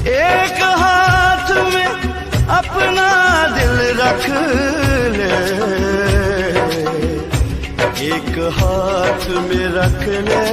एक हाथ में अपना दिल रख ले, एक हाथ में रख ले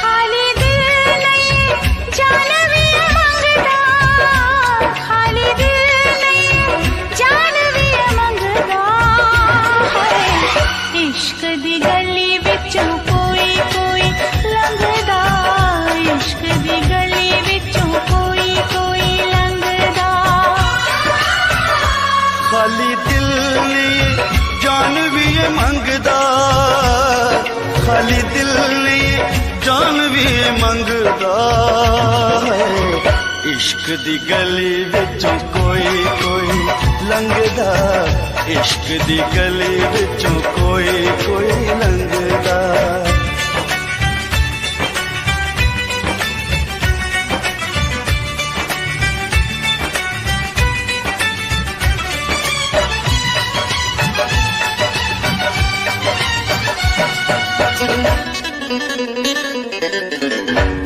खाली दिल नहीं जान भी ये मंगदा, खाली दिल नहीं जान भी ये मंगदा है। इश्क दी गली विचों कोई कोई लंघदा, इश्क दी गली विचों कोई कोई लंघदा।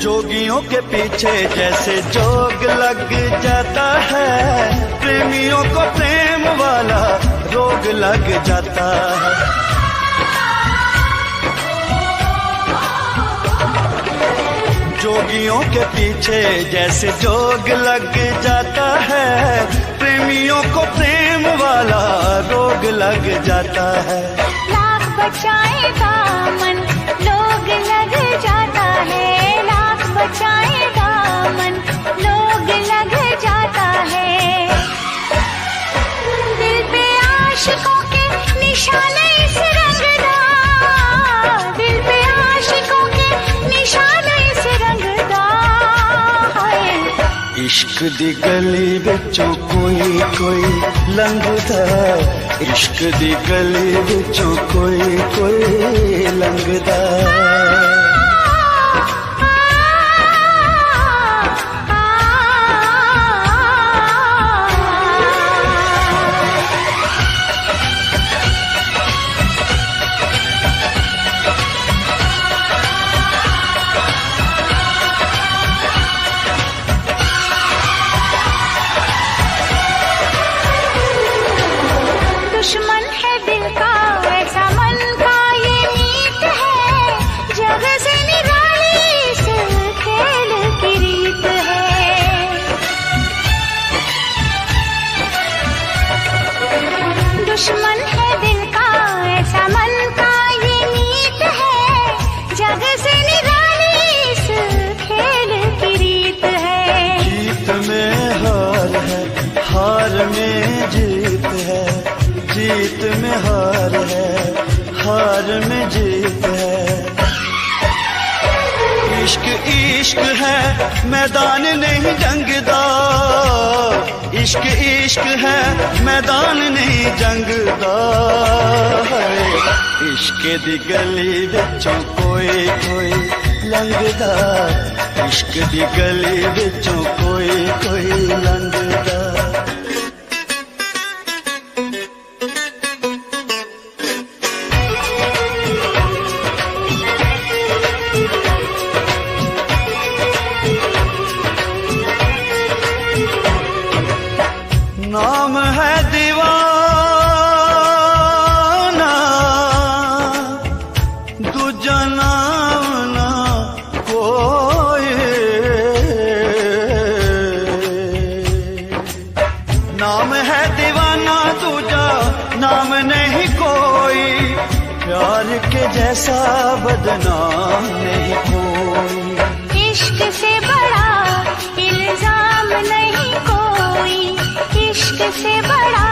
जोगियों के पीछे जैसे जोग लग जाता है, प्रेमियों को प्रेम वाला रोग लग जाता है। जोगियों के पीछे जैसे जोग लग जाता है, प्रेमियों को प्रेम वाला रोग लग जाता है। लाख बचाए दामन लोग लग जाता है, लाख बचाए दामन लोग लग जाता है। दिल पे आशिकों के निशाने इस रंगदा, दिल पे आशिकों के निशाने इस रंगदा है। इश्क दी गली विचों कोई कोई लंघदा, इश्क दी गली विचों कोई कोई लंघदा। दुश्मन है दिल का ऐसा मन का ये मीत है, जग से निराली इस खेल की रीत है। दुश्मन है दिल का ऐसा मन का ये मीत है, जग से निराली इस खेल की रीत है। जीत में हार है, हार में जीत है, जीत में हार है, हार में जीत है। इश्क इश्क है मैदान नहीं जंगदा, इश्क इश्क है मैदान नहीं जंगदा है। इश्क दी गली विचों कोई कोई लंघदा, इश्क दी गली विचों कोई कोई लंघदा। नाम है दीवाना, दूजा नाम ना कोई। नाम है दीवाना, दूजा नाम नहीं कोई। प्यार के जैसा बदनाम नहीं कोई। इश्क से बड़ा इल्जाम नहीं कोई, इश्क से बड़ा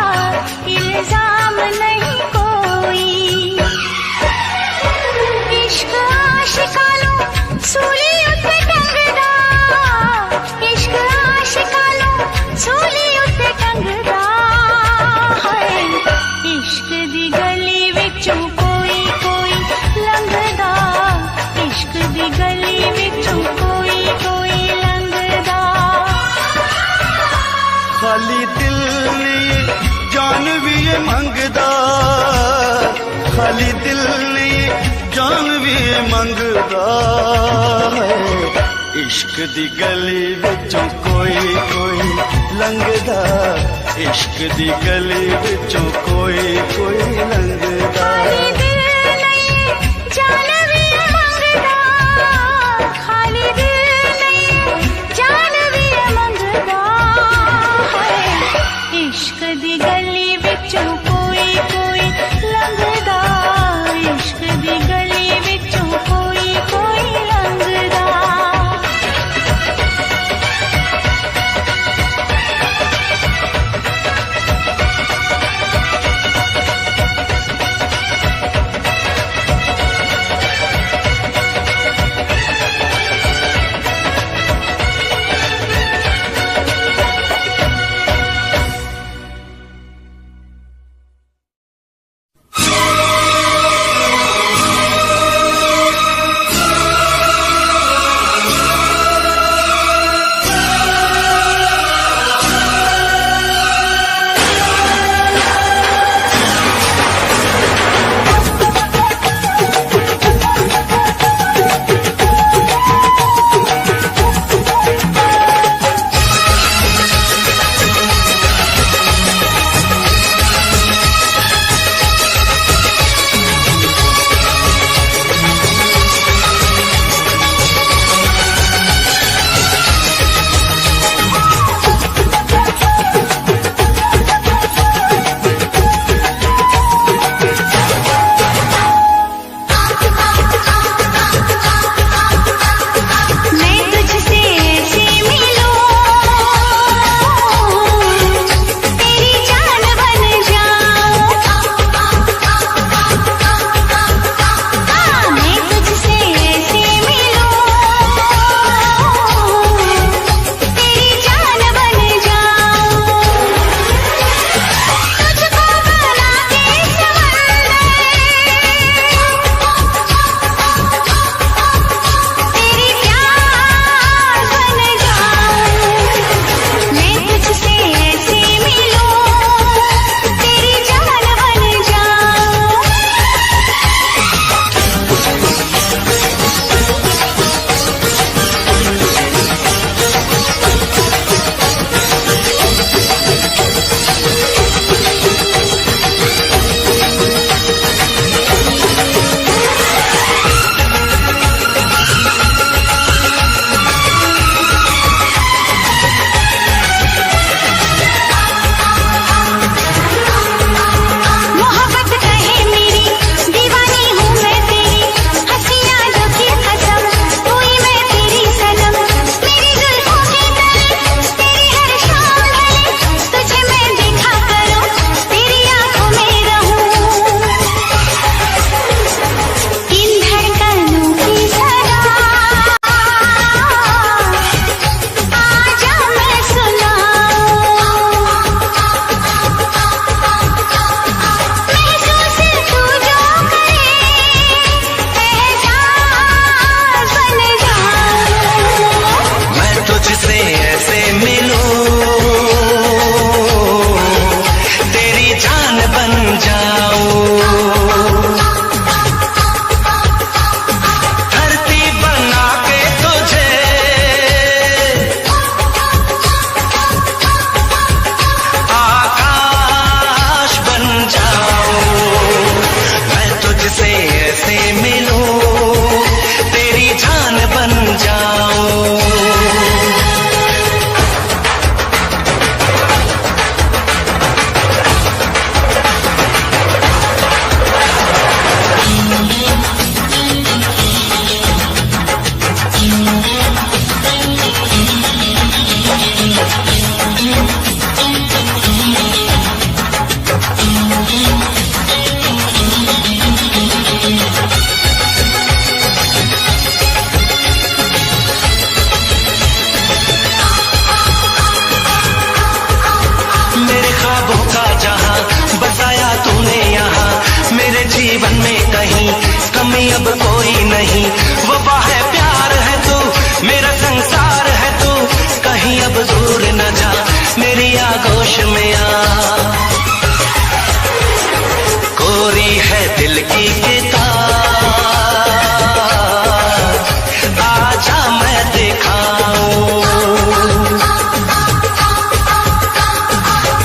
मंगदा, खाली दिल नहीं जान भी मंगदा है। इश्क दी गली विचों कोई कोई लंघदा, इश्क दी गली विचों कोई कोई लंघदा। खाली दिल नहीं जान भी मंगदा, खाली दिल नहीं जान भी मंगदा है। इश्क दी गली विचों कोई कोई लंघदा, इश्क दी गली विचों कोई कोई लंघदा। है दिल की किताब, आजा मैं दिखाऊं।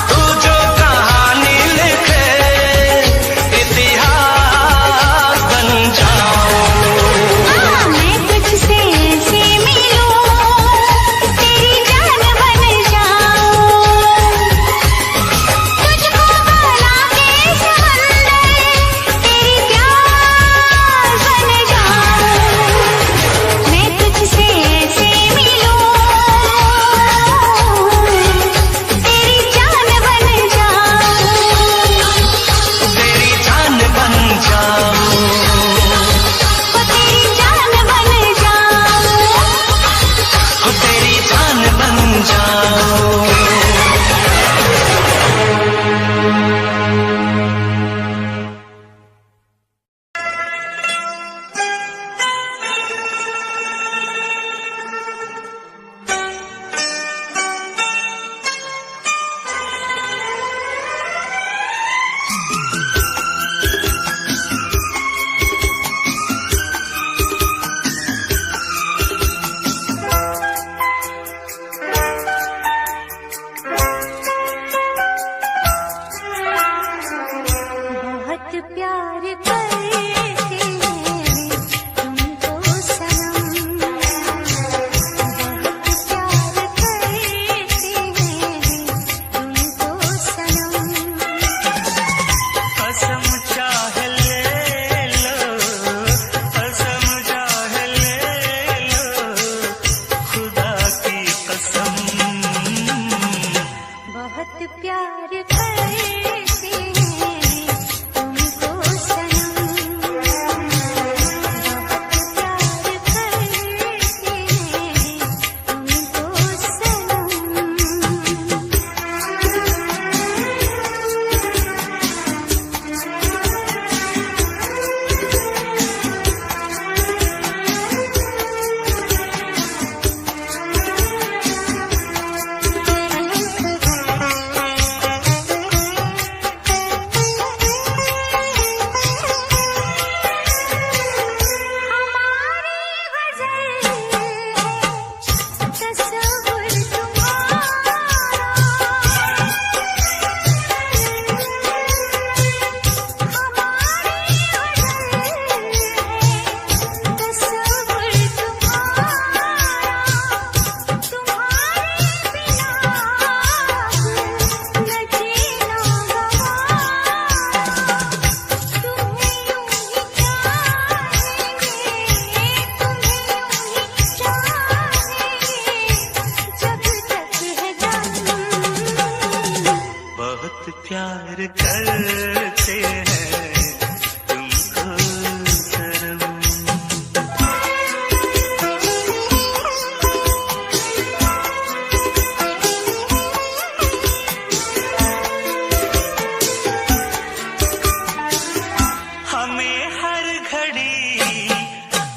तू जो कहानी लिखे इतिहास बन जाऊं। मैं तुझसे ऐसे मिलूं, तेरी जान बन जाऊं। तुझको बना के समंदर तेरी प्यास बन जाऊं। मैं तुझसे ऐसे मिलूं, तेरी जान बन जाऊं। तेरी जान बन जाऊं। तेरी जान बन जाऊं। तेरी जान बन जाऊं। बहुत प्यार करते हैं तुमको सनम, बहुत प्यार करते हैं तुमको सनम। कसम चाहे ले लो, कसम चाहे ले लो, खुदा की कसम। बहुत प्यार करते हैं तुमको सनम, बहुत प्यार करते हैं तुमको सनम। बहुत प्यार करते हैं तुमको सनम। हमें हर घड़ी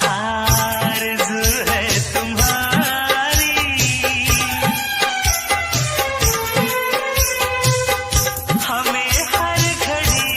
आरज़ू है तुम्हारी, हमें हर घड़ी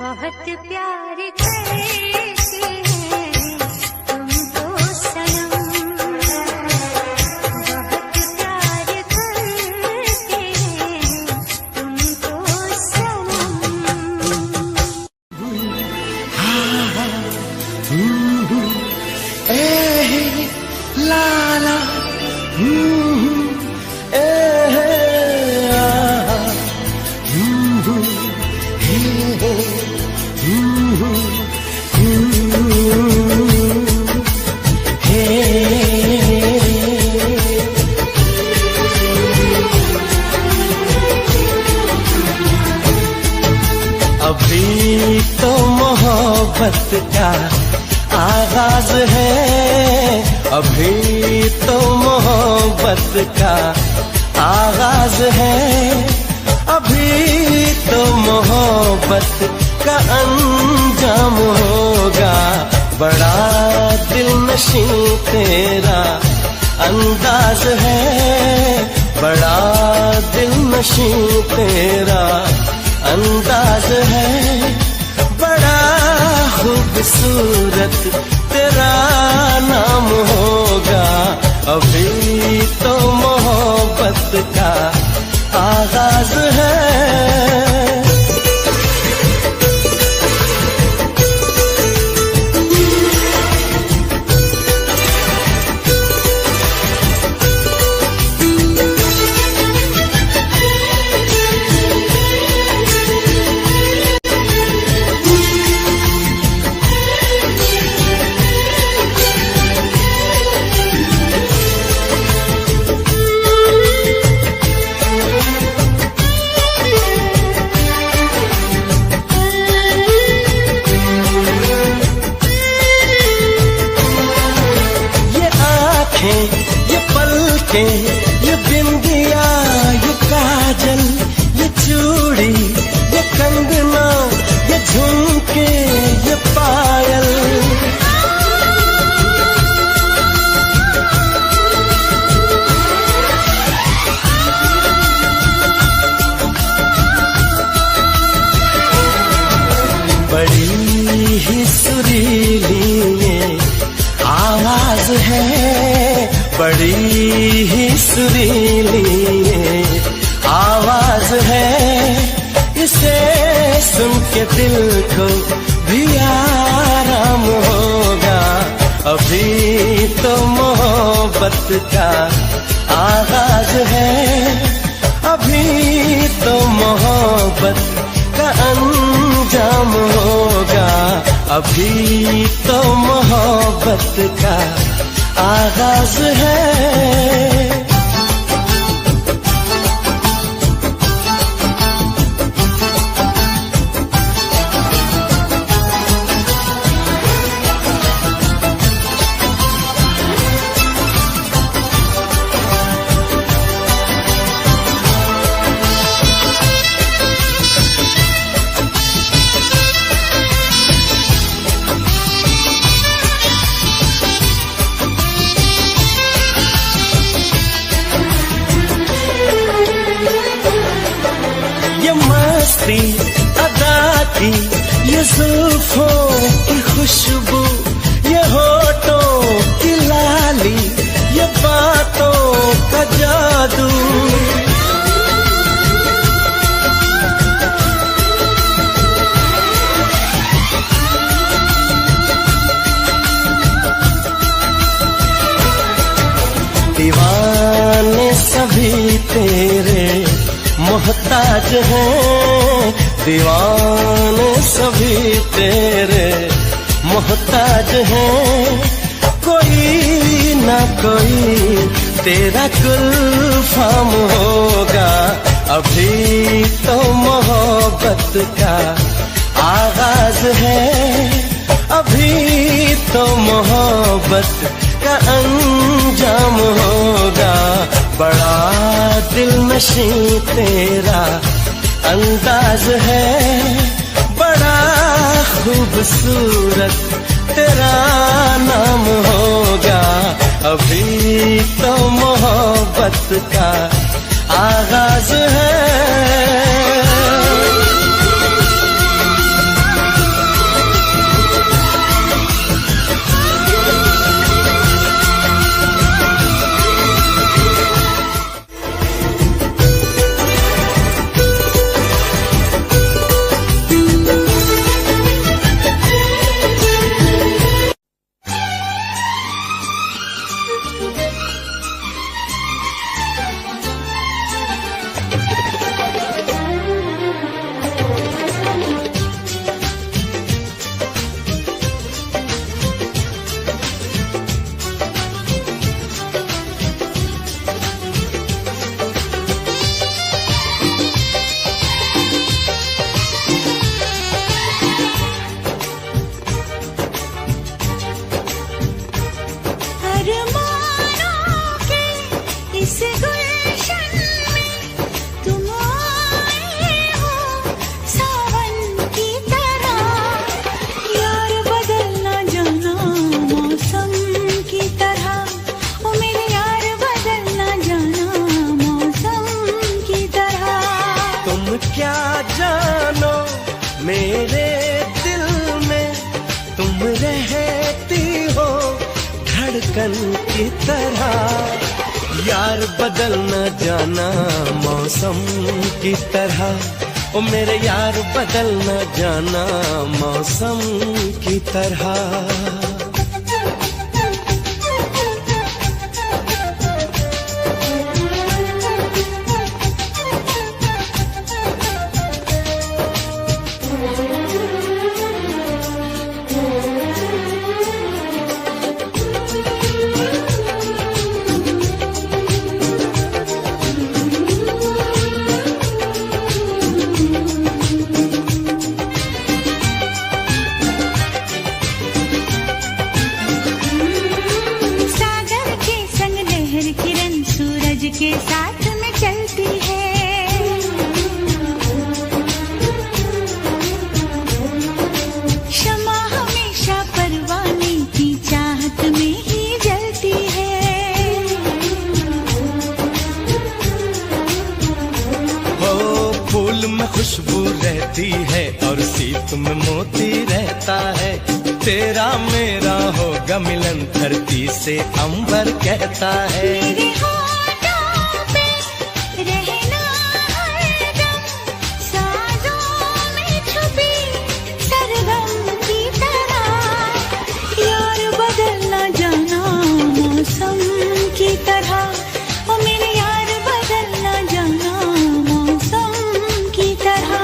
बहुत प्यार करते हैं तुमको सनम, बहुत प्यार करते हैं तुमको सनम। लाला अभी तो मोहब्बत का आगाज है, अभी तो मोहब्बत का आगाज है, अभी तो मोहब्बत का अंजाम होगा। बड़ा दिलनशीं तेरा अंदाज है, बड़ा दिलनशीं तेरा अंदाज है, बड़ा खूबसूरत तेरा नाम होगा। अभी तो मोहब्बत का आगाज है। ये पलकें, ये बिंदिया, ये काजल, ये चूड़ी, ये कंगना, ये झुमके, ये पायल, बड़ी ही सुरीली ये आवाज है, बड़ी ही सुरीली ये आवाज है। इसे सुन के दिल को भी आराम होगा। अभी तो मोहब्बत का आगाज है, अभी तो मोहब्बत का अंजाम होगा। अभी तो मोहब्बत का आगाज है। अदा की ये जुल्फों की खुशबू, ये होठों की लाली, ये बातों का जादू, दीवाने सभी तेरे मोहताज हैं, दीवाने सभी तेरे मोहताज हैं। कोई ना कोई तेरा गुलफाम होगा। अभी तो मोहब्बत का आगाज है, अभी तो मोहब्बत का अंजाम होगा। बड़ा दिलनशीं तेरा अंदाज है, बड़ा खूबसूरत तेरा नाम होगा। अभी तो मोहब्बत का आगाज है। मेरे दिल में तुम रहती हो धड़कन की तरह। यार बदल न जाना मौसम की तरह, ओ मेरे यार बदल न जाना मौसम की तरह। के साथ में चलती है, शमा हमेशा परवाने की चाहत में ही जलती है। हो फूल में खुशबू रहती है और सीप में मोती रहता है। तेरा मेरा होगा मिलन धरती से अंबर कहता है। मेरे होठों पे रहना हरदम, साजों में छुपी सरगम की तरह। यार बदल न जाना मौसम की तरह, ओ मेरे यार बदल न जाना मौसम की तरह।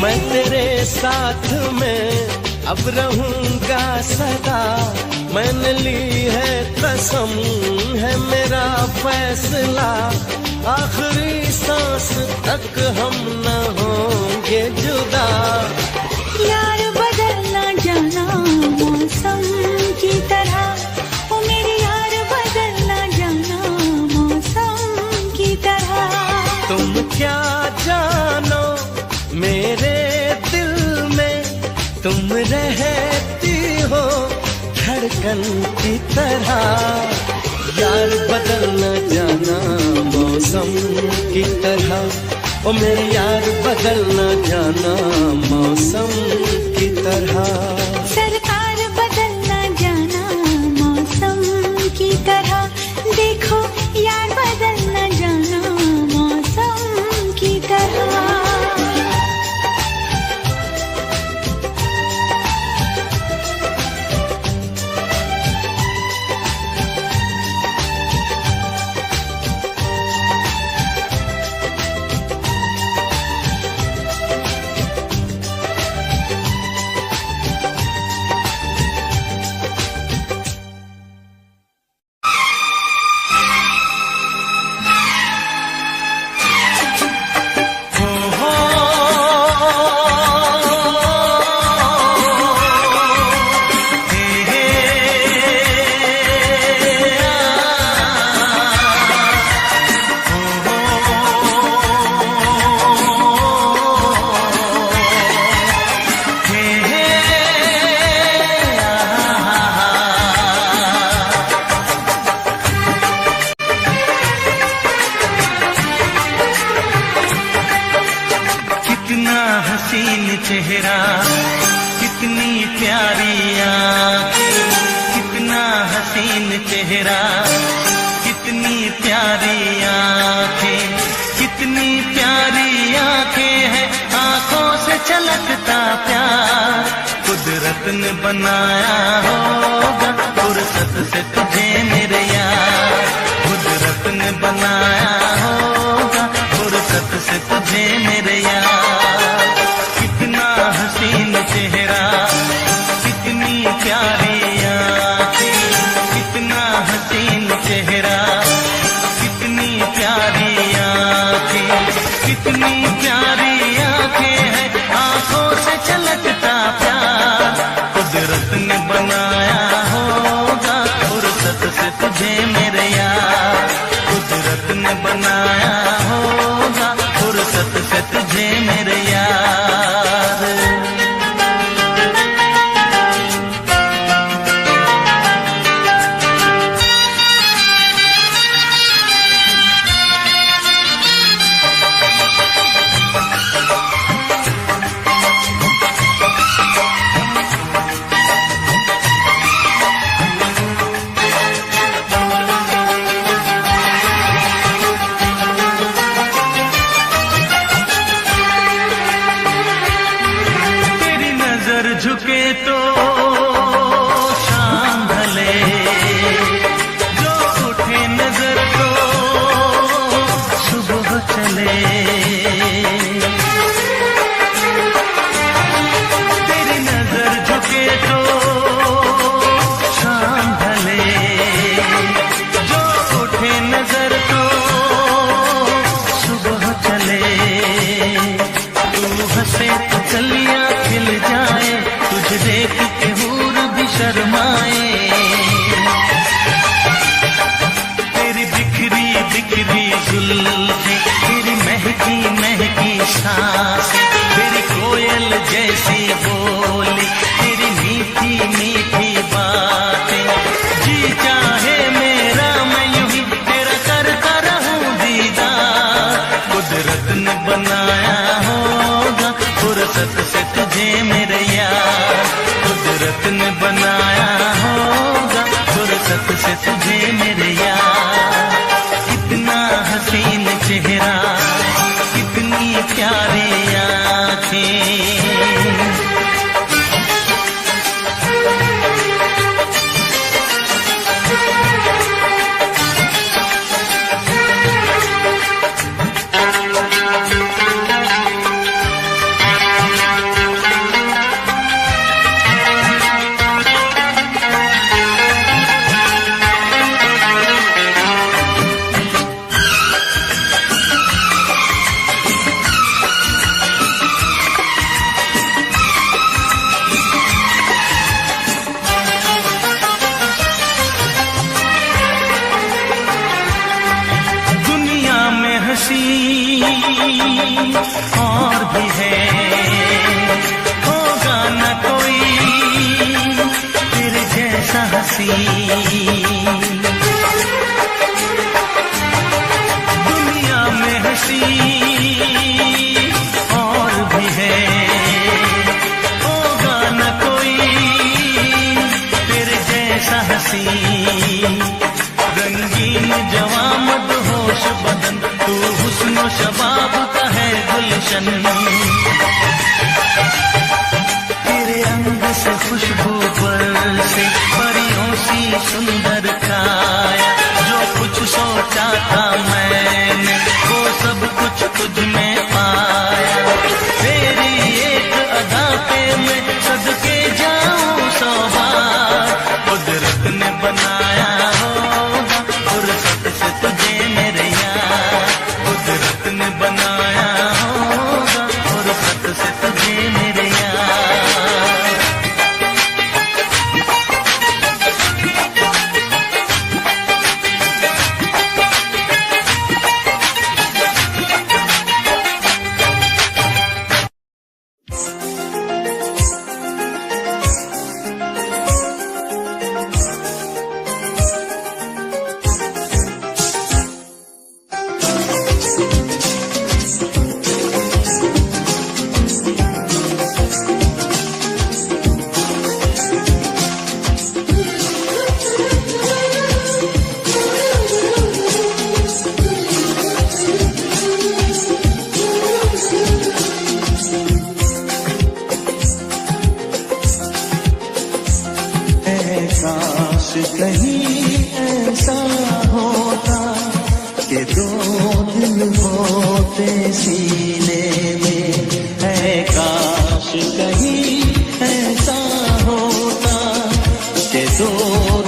मैं तेरे साथ में अब रहूंगा सदा। मैंने ली है कसम है मेरा फैसला, आखिरी सांस तक हम न होंगे जुदा। यार बदल न जाना मौसम की तरह, ओ मेरे यार बदल न जाना मौसम की तरह। तुम क्या जानो मेरे दिल में तुम रहती हो धड़कन की तरह। यार बदल न जाना मौसम की तरह, ओ मेरे यार बदल न जाना मौसम की तरह। सरकार बदल न जाना मौसम की तरह, देखो यार बदल न जाना मौसम की तरह। कुदरत ने बनाया होगा फुर्सत से तुझे मेरे यार, कुदरत ने बनाया होगा फुर्सत से तुझे मेरे यार। कितना हसीन चेहरा, कितनी प्यारी आँखें, कितना हसीन चेहरा, कितनी प्यारी आँखें, कितनी प्यारी आँखें हैं, आँखों से छलकता प्यार। कुदरत ने बनाया होगा फुर्सत से तुझे मेरे यार, कुदरत ने बनाया होगा फुर्सत से तुझे मेरे यार। झुके तो शाम ढले, जो उठे नजर तो सुबह चले। तेरी नजर झुके तो शाम ढले, जो उठे नजर तो सुबह चले। तू हंसे तो कलियां खिल जाए, तुझे देख के हूर भी शर्माए। तेरी बिखरी बिखरी जुल्फें, तेरी महकी महकी सांसें, तेरी कोयल जैसी बोली, तेरी मीठी मीठी बातें। जी चाहे मेरा मैं यूं ही तेरा करता रहूं दीदार। कुदरत ने बनाया होगा फुर्सत से तुझे मेरे यार, कुदरत ने बनाया होगा फुर्सत से तुझे मेरे यार। कितना हसीन चेहरा, कितनी प्यारी आँखें। और भी है, होगा न कोई तेरे जैसा हसी। दुनिया में हंसी और भी है, होगा न कोई तेरे जैसा हसी। रंगीन जवां मदहोश बदन, तू हुस्न शबाब का है गुलशन। तेरे अंग से खुशबू बरसे, परियों सी सुंदर काया। जो कुछ सोचा था मैंने वो सब कुछ तुझ में पाया। तेरी एक अदा पे मैं सदके जाऊं 100 बार। कुदरत ने बनाया होगा फुर्सत से तुझे मेरे यार, कुदरत ने बनाया होगा फुर्सत से तुझे मेरे यार। काश कहीं ऐसा होता कि दो दिल होते सीने में, है काश कहीं ऐसा होता कि दो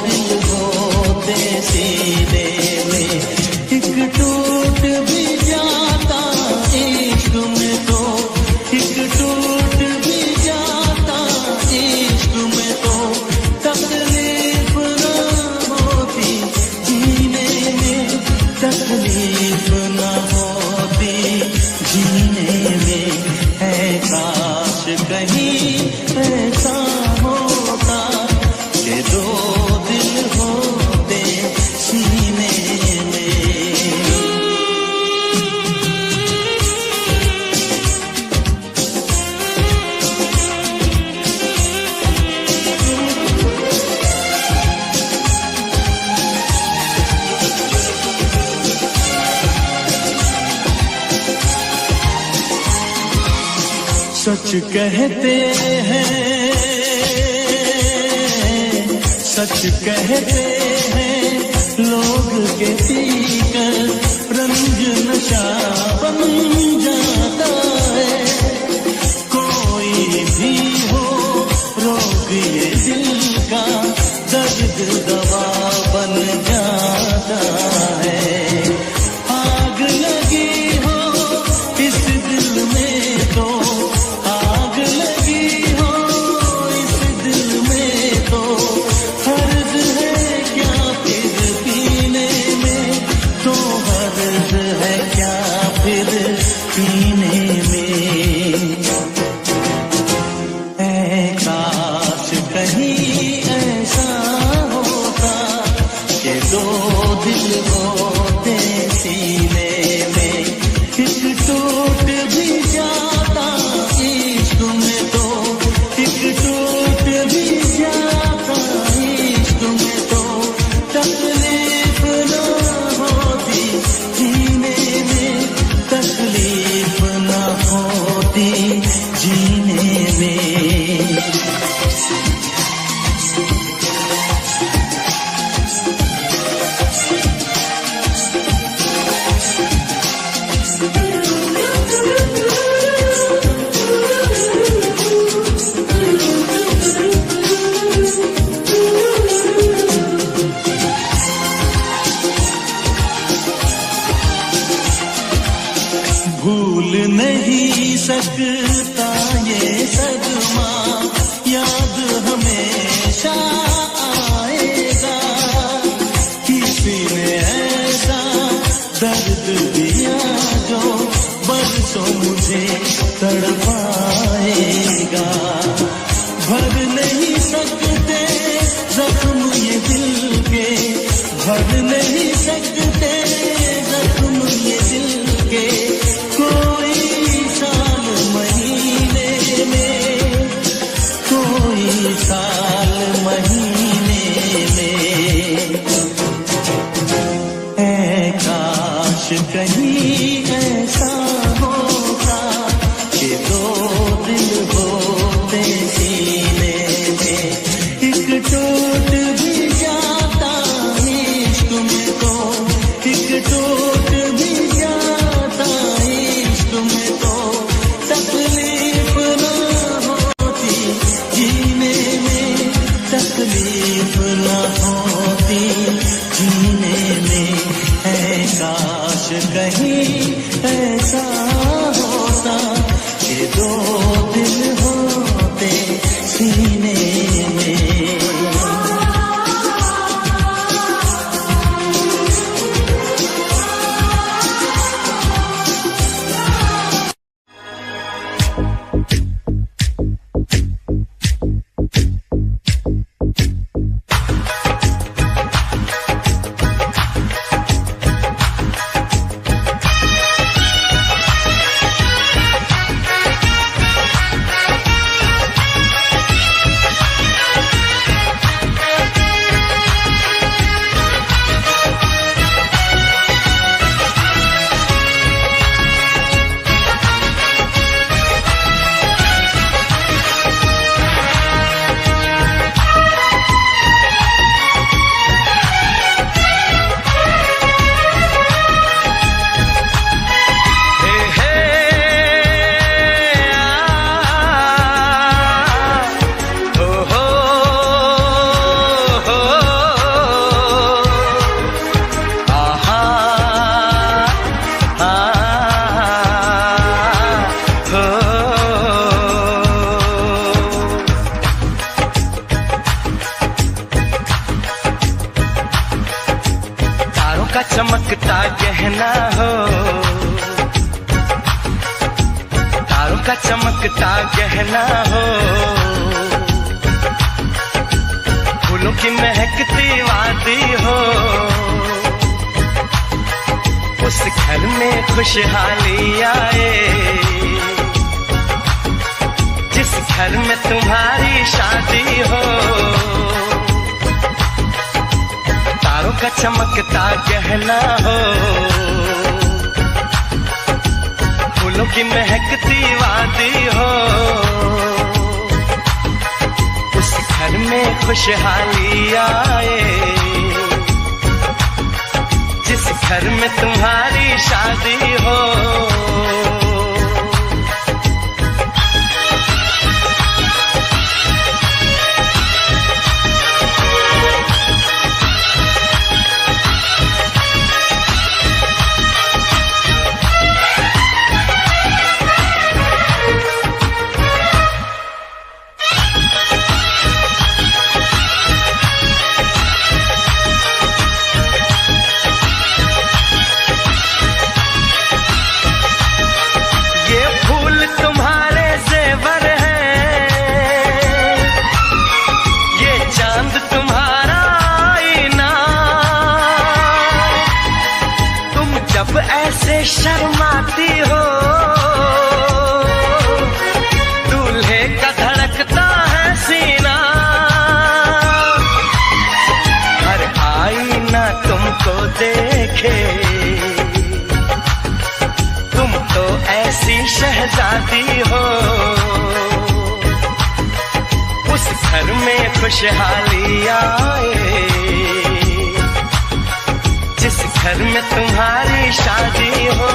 दिल होते सीने में। एक टूट भी जाता इश्क में तो, एक टूट भी जाता इश्क में तो, तकलीफ ना होती जीने में, तकलीफ ना होती जीने में। है काश कहीं ऐसा होता कि दो दिल होते सीने में। सच कहते हैं, सच कहते हैं लोग के पीकर रंग नशा बन जाता है। कोई भी हो रोग ये दिल का, दर्द दवा बन जाता है। आग लगी हो इस दिल में तो, आग लगी हो इस दिल में तो, हर्ज है क्या फिर पीने में, तो हर्ज है क्या फिर पीने में। ऐ काश कहीं ऐसा होता कि दो दिल होते सीने में। एक टूट भी जाता इश्क में तो, एक टूट भी जाता इश्क में तो, तकलीफ ना होती जीने में, तकलीफ ना होती जीने में। भूल नहीं सकता ये सदमा, याद हमेशा आएगा। किसी ने ऐसा दर्द दिया जो बरसों मुझे तड़पाएगा। भर नहीं सकते जख्म ये दिल के, भर नहीं सकते जख्म ये दिल के। कोई साल महीने में, कोई साल महीने में। ऐ काश कहीं ऐसा होता कि दो दिल होते सीने में। एक टूट भी जाता इश्क में तो, एक टूट भी जाता इश्क में तो, तकलीफ ना होती जीने में, गहना हो, तारों का चमकता गहना हो, फूलों की महकती वादी हो, उस घर में खुशहाली आए, जिस घर में तुम्हारी शादी हो। तारों का चमकता गहना हो, फूलों की महकती वादी हो, उस घर में खुशहाली आए, जिस घर में तुम्हारी शादी हो। ऐसे शर्माती हो, दूल्हे का धड़कता है सीना, हर आईना तुमको देखे, तुम तो ऐसी शहजादी हो, उस घर में खुशहाली आए, जिस घर में तुम्हारी शादी हो।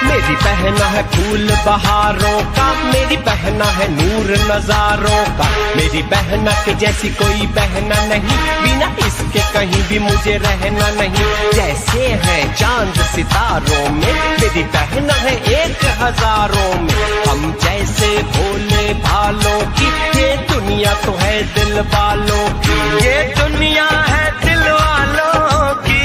मेरी बहना है फूल बहारों का, मेरी बहना है नूर नजारों का, मेरी बहना के जैसी कोई बहना नहीं, बिना इसके कहीं भी मुझे रहना नहीं। जैसे है चांद सितारों में, मेरी बहना है 1000 में, हम जैसे भोले भालों की, ये दुनिया तो है दिल वालों की, ये दुनिया है दिल वालों की,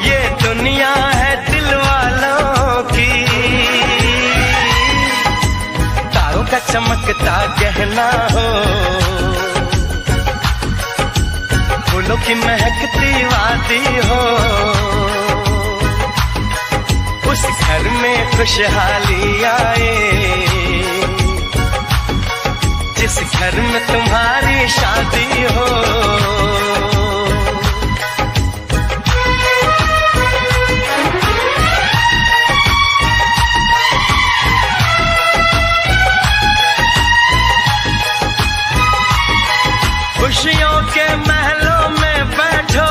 ये दुनिया है दिल वालों की। तारों का चमकता गहना हो, फूलों की महकती वादी हो, उस घर में खुशहाली आए, जिस घर में तुम्हारी शादी हो। खुशियों के महलों में बैठो,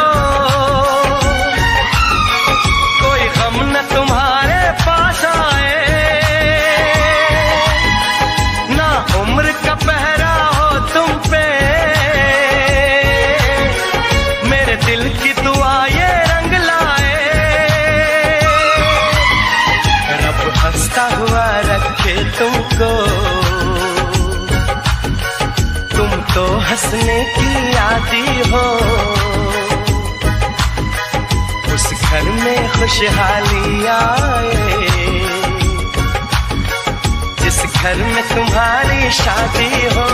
कोई गम न तुम्हारे पास आए, ना उम्र का पहरा हो तुम पे, मेरे दिल की दुआ ये रंग लाए, रब हंसता हुआ रखे तुमको, तुम तो हंसने की आदी हो, उस घर में खुशहाली आए, जिस घर में तुम्हारी शादी हो।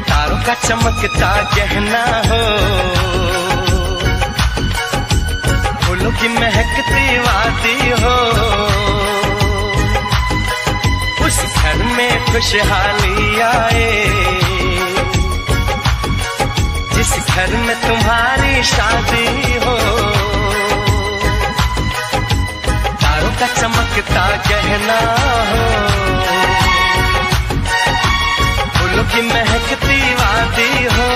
तारों का चमकता गहना हो, फूलों की महकती वादी हो, उस घर में खुशहाली आए, जिस घर में तुम्हारी शादी हो। तारों का चमकता गहना हो, फूलों की महकती वादी हो,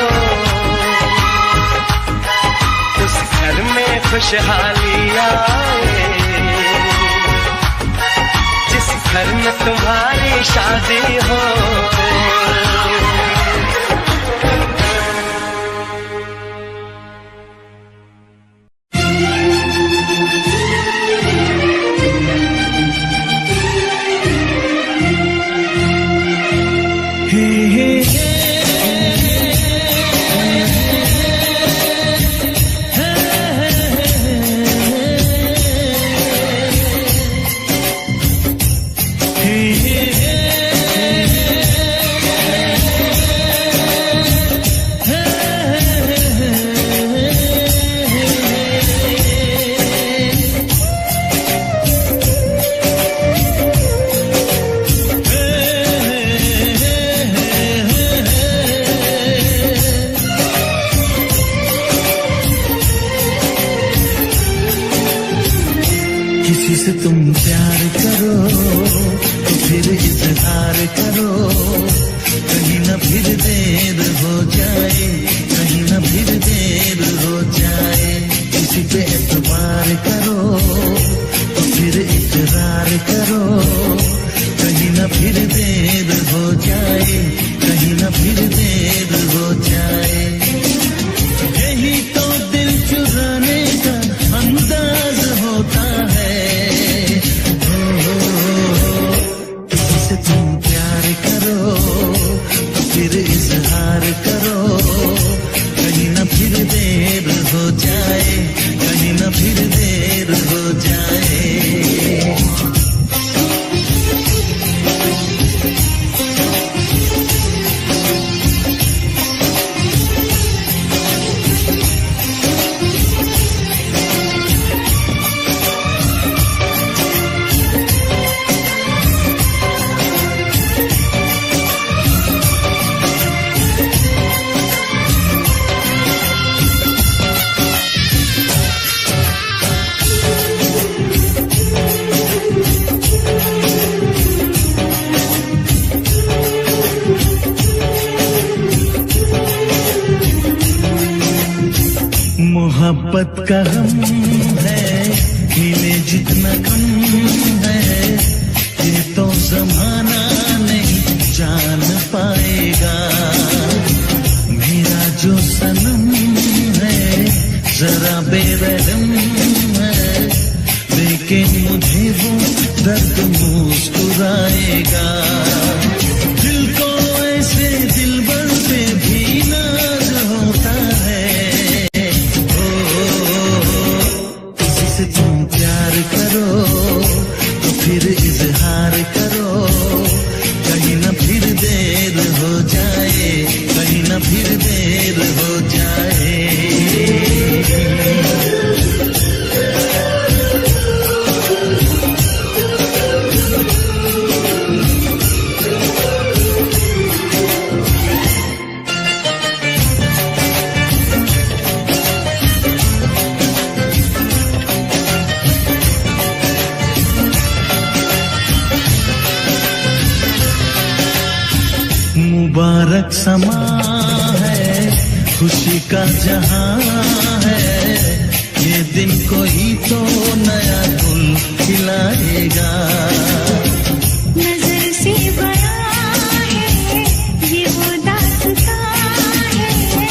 उस घर में खुशहाली आए, जिस घर में तुम्हारी शादी हो। से तुम प्यार करो तो फिर इजहार करो, कहीं ना फिर देर हो जाए, कहीं ना फिर देर हो जाए। किसी पे एतबार करो तो फिर इकरार करो, कहीं ना फिर देर हो जाए, कहीं ना फिर देर हो जाए। यही तो दिल चुराने का अंदाज होता है। किसी से तुम प्यार करो तो फिर इजहार करो, कहीं ना फिर देर हो जाए, कहीं ना फिर देर हो जाए। मोहब्बत का हम है, मिले जितना कम है, ये तो जमाना नहीं जान पाएगा। मेरा जो सनम है जरा बेरहम है, लेकिन मुझे वो दर्द मुस्कुराएगा। दिल को ऐसे दिलबर पे भी नाज होता है। से तुम प्यार करो तो फिर इजहार करो, कहीं ना फिर देर हो जाए, कहीं ना फिर देर हो जाए। मुबारक समा है, खुशी का जहां है, ये दिन कोई तो नया गुल खिलाएगा। नजर से बड़ा है ये वो दास्तां है,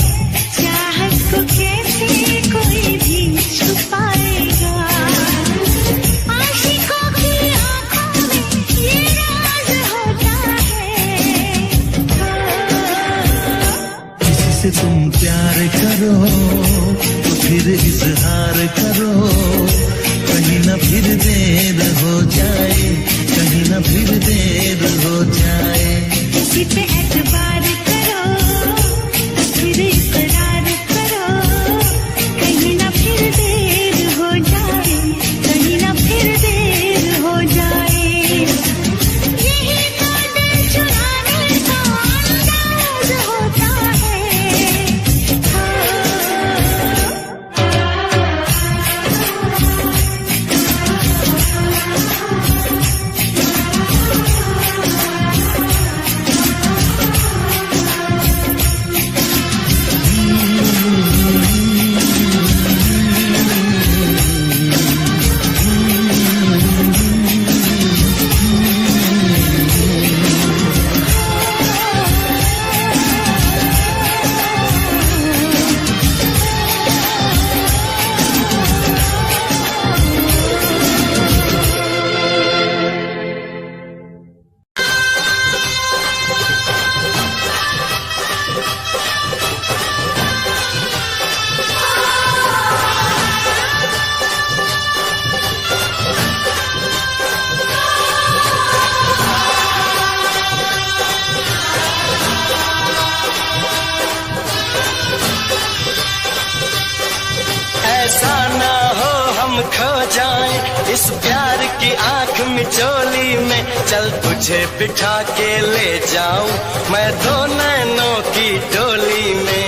चाहत को कैसे कोई भी छुपाएगा। आशिकों की आंखों में ये राज होता है। किसी से तुम प्यार करो तो फिर इजहार करो, कहीं ना फिर देर हो जाए, कहीं ना फिर देर हो जाए। किसी पे एतबार करो तो फिर इकरार करो, कहीं ना फिर देर हो जाए, कहीं ना फिर देर हो जाए। यही तो दिल चुराने का अंदाज होता है। खो जाए इस प्यार की आंख मिचोली में, चल तुझे बिठा के ले जाऊं मैं दो नैनों की डोली में।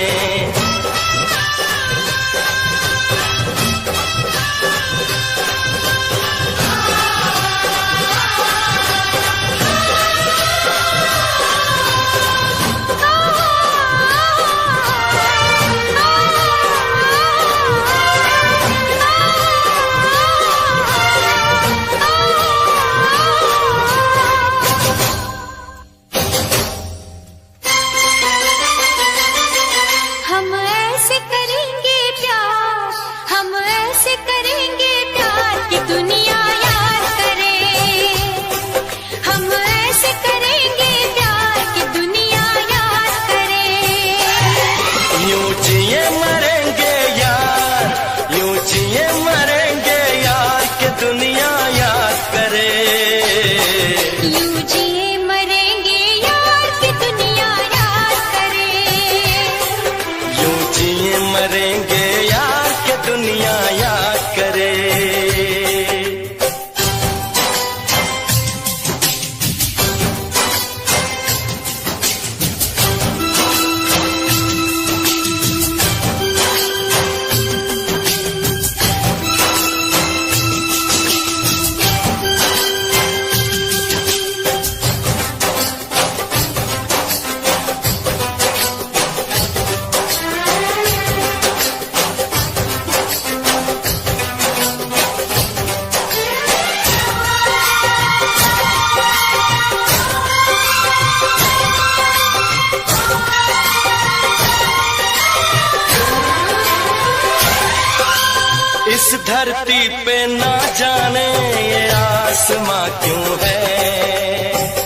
धरती पे ना जाने ये आसमां क्यों है,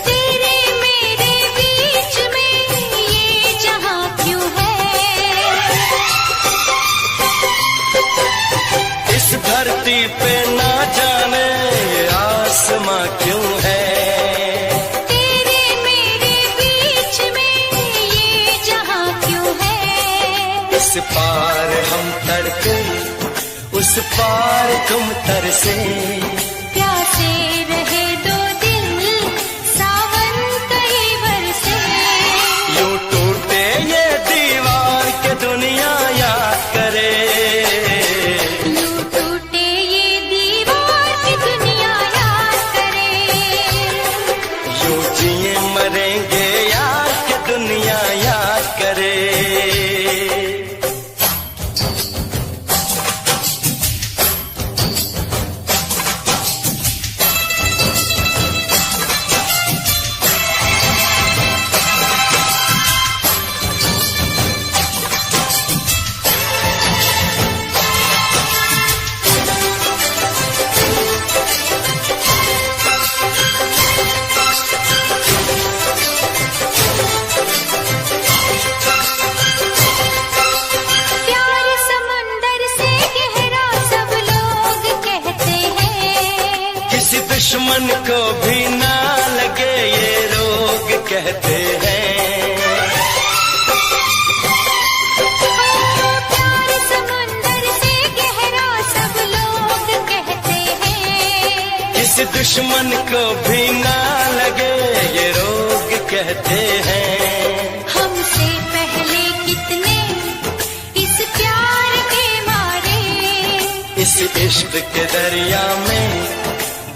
तेरे मेरे बीच में ये जहां क्यों है, इस धरती पे ना जाने ये आसमां क्यों है, तेरे मेरे बीच में ये जहां क्यों है। इस पार हम तड़के उस पार तुम तरसे, प्यासे रहे दो दिल सावन कई बरसे, यूं टूटे ये दीवार के दुनिया याद करे, यूं टूटे ये दीवार की दुनिया याद करे, यूं जिए मरेंगे यार के दुनिया याद करे। प्यार समंदर से गहरा सब लोग कहते हैं, किसी दुश्मन को भी ना लगे ये रोग कहते हैं, प्यार समंदर से गहरा सब लोग कहते हैं, किसी दुश्मन को भी ना लगे ये रोग कहते हैं। हमसे पहले कितने इस प्यार के मारे, इस इश्क के दरिया में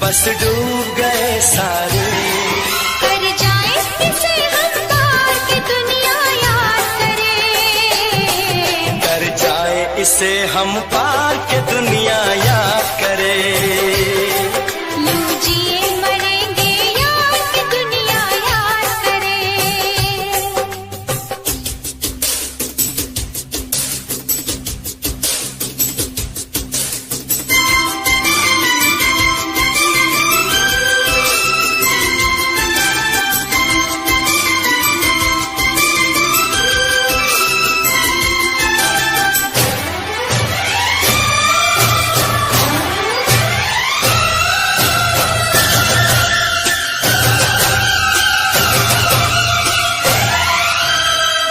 बस डूब गए सारे, कर जाए इसे हम पार की दुनिया याद करे, कर जाए इसे हम पार के दुनिया याद करे, यूं जिए मरेंगे यार की दुनिया याद करे।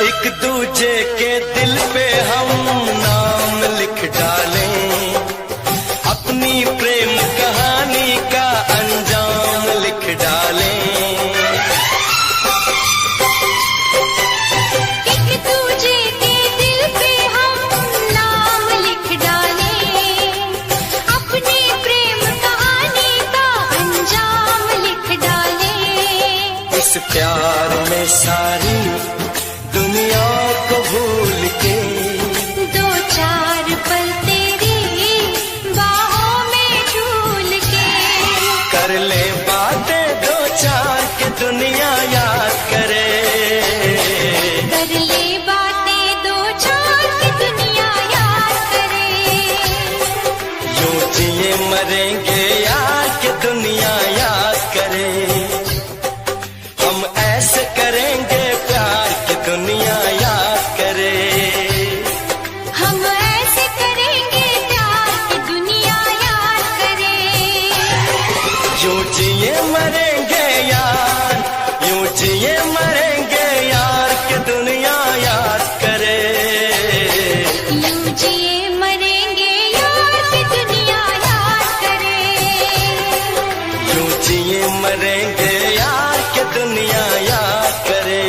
एक दूजे के दिल पे हम नाम लिख डालें, अपनी प्रेम कहानी का अंजाम लिख डालें, एक दूजे के दिल पे हम नाम लिख डालें, अपनी प्रेम कहानी का अंजाम लिख डालें, इस प्यार में सारी दुनिया को भूल के दो चार पल तेरी बाहों में झूल के, कर ले बातें दो चार के दुनिया याद करे, कर ले बातें दो चार की दुनिया याद करे, यूं जिए मरेंगे यार के दुनिया याद करे, हम ऐसे करेंगे प्यार की दुनिया याद करे, हम ऐसे करेंगे प्यार की दुनिया याद करे, यूं जिए मरेंगे यार, यूं जिए मरेंगे यार के दुनिया याद करे, यूं जिए मरेंगे यार की दुनिया याद करे, यूं जिए मरेंगे यार के दुनिया याद करे।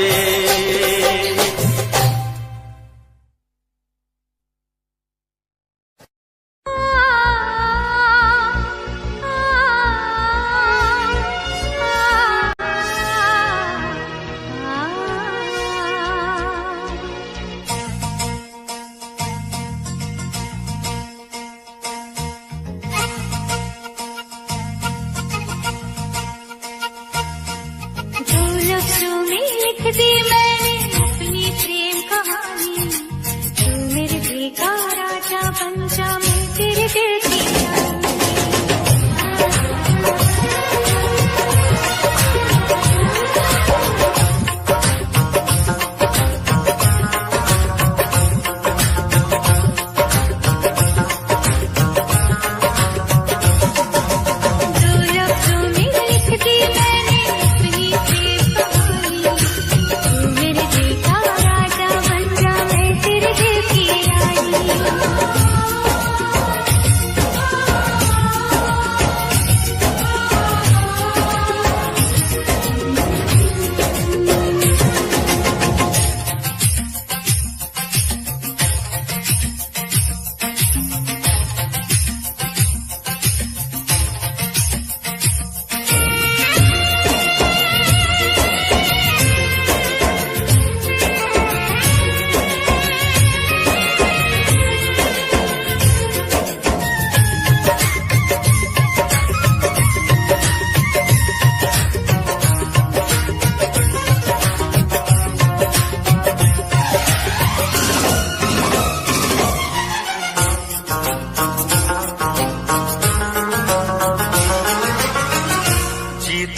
दी मैंने अपनी प्रेम कहानी, तू मेरे दिल का राजा बन जा, मैं तेरे दिल की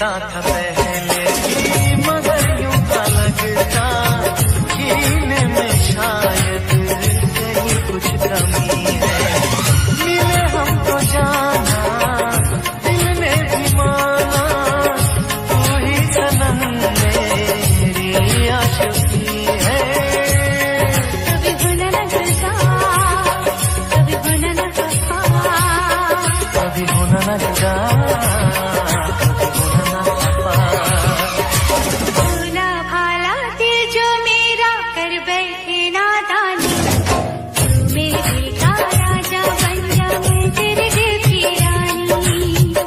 देखता था पहले भी, मगर यूं था लगता जीने में शायद कहीं कुछ कमी है। मिले हमको जाना दिल ने भी माना, तू ही सनम मेरी आशिकी है। कभी होना न जुदा, कभी होना न खफा, कभी होना न जुदा, कभी होना न खफा। भोला भाला दिल जो मेरा कर बैठे नादानी, तू मेरे दिल का राजा बन जा, मैं तेरे दिल की रानी।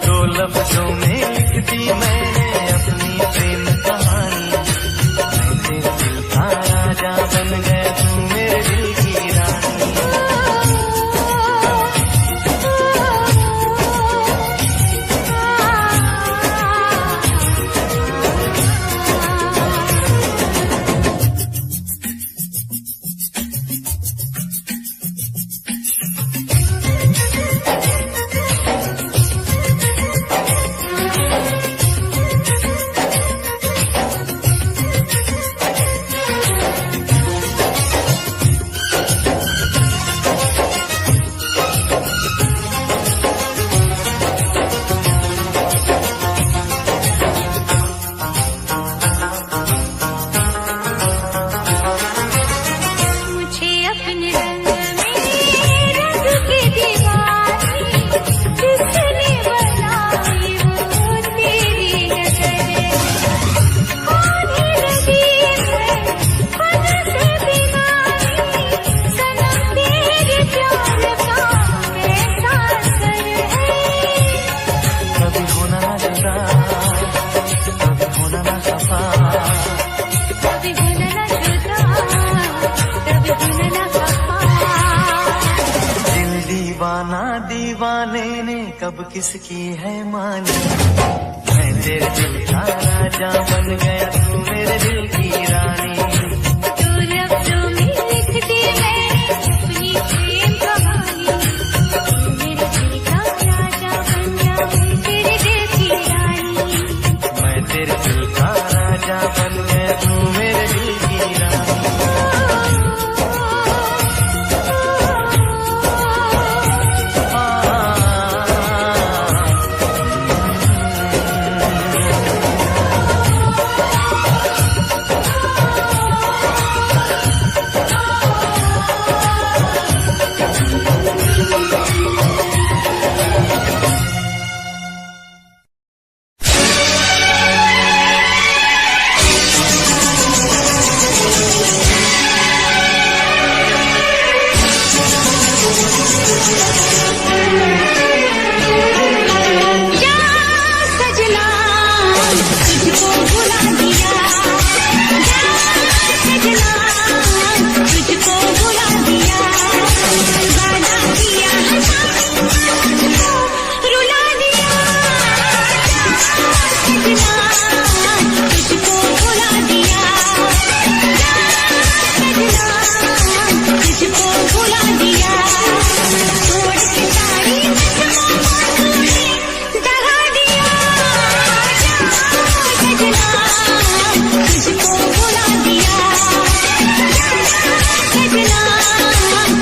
दो लफ्जों में लिख दी मैंने अपनी प्रेम कहानी, मैं तेरे दिल का राजा बन गया, तू मेरे दिल की रानी। मुझे अपने रंग में रंग के दीवानी, जिसने बनाई वो तेरी नजर। कौन है रंगीन है खुद से बीमारी, सनम तेरे प्यार का कैसा असर है। कभी होना न जुदा, कभी होना न खफा, कभी होना न जुदा, कभी होना न खफा। दिल दीवाना दीवाने ने कब किसकी है मानी, मैं तेरे दिल का राजा बन गया, तू मेरे दिल की रानी। तू लफ्जों में लिख दी मैंने अपनी प्रेम कहानी, तू मेरे दिल का राजा बन जा, मैं तेरे दिल की रानी। मैं तेरे दिल का राजा बन गया, तू मेरे दिल की रानी। जा सजना तुझको भुला दिया, जा सजना तुझको भुला दिया, वादा किया रुला दिया। जा सजना तुझको भुला दिया, जा सजना तुझको भुला दिया। छोड़ के सारी दगा दिया, जा सजना तुझको भुला दिया, जा सजना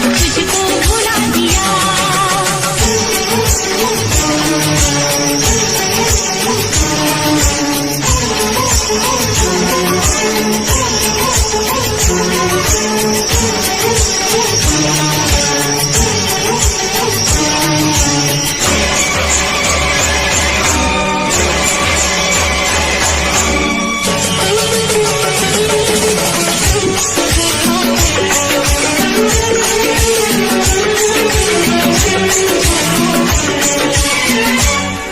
तुझको भुला दिया।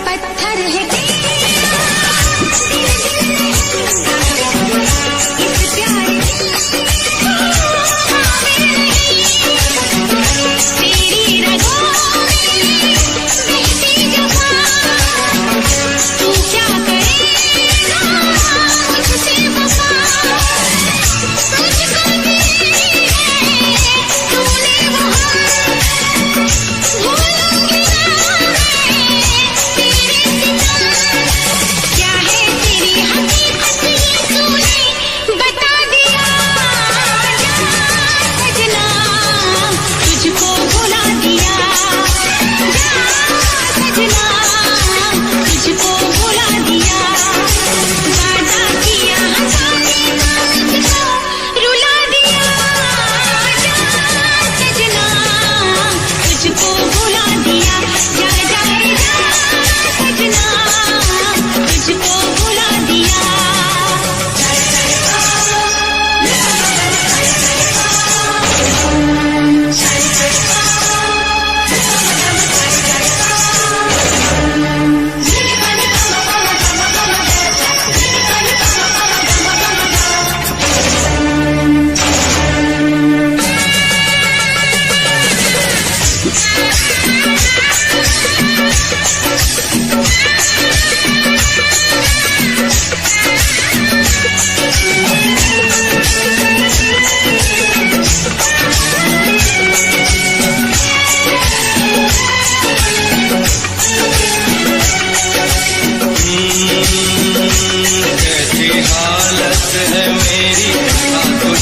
पत्थर है इस प्यार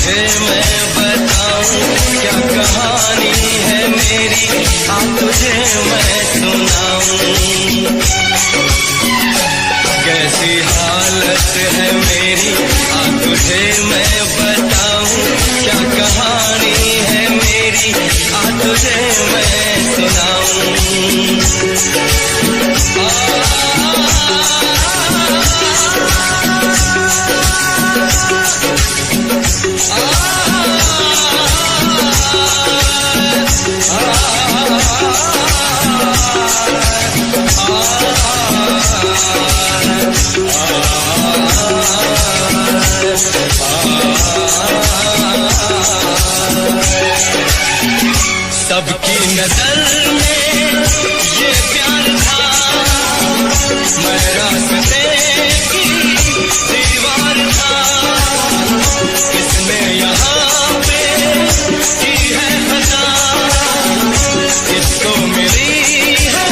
तुझे मैं बताऊं क्या कहानी है मेरी, आ तुझे मैं सुनाऊं कैसी हालत है मेरी, आ तुझे मैं बताऊं क्या कहानी है मेरी, आ तुझे मैं सुनाऊं। सबकी नजर में ये प्यार था, मैं रास्ते की दीवार था, किसने यहाँ पे की है खता, किसको मिली है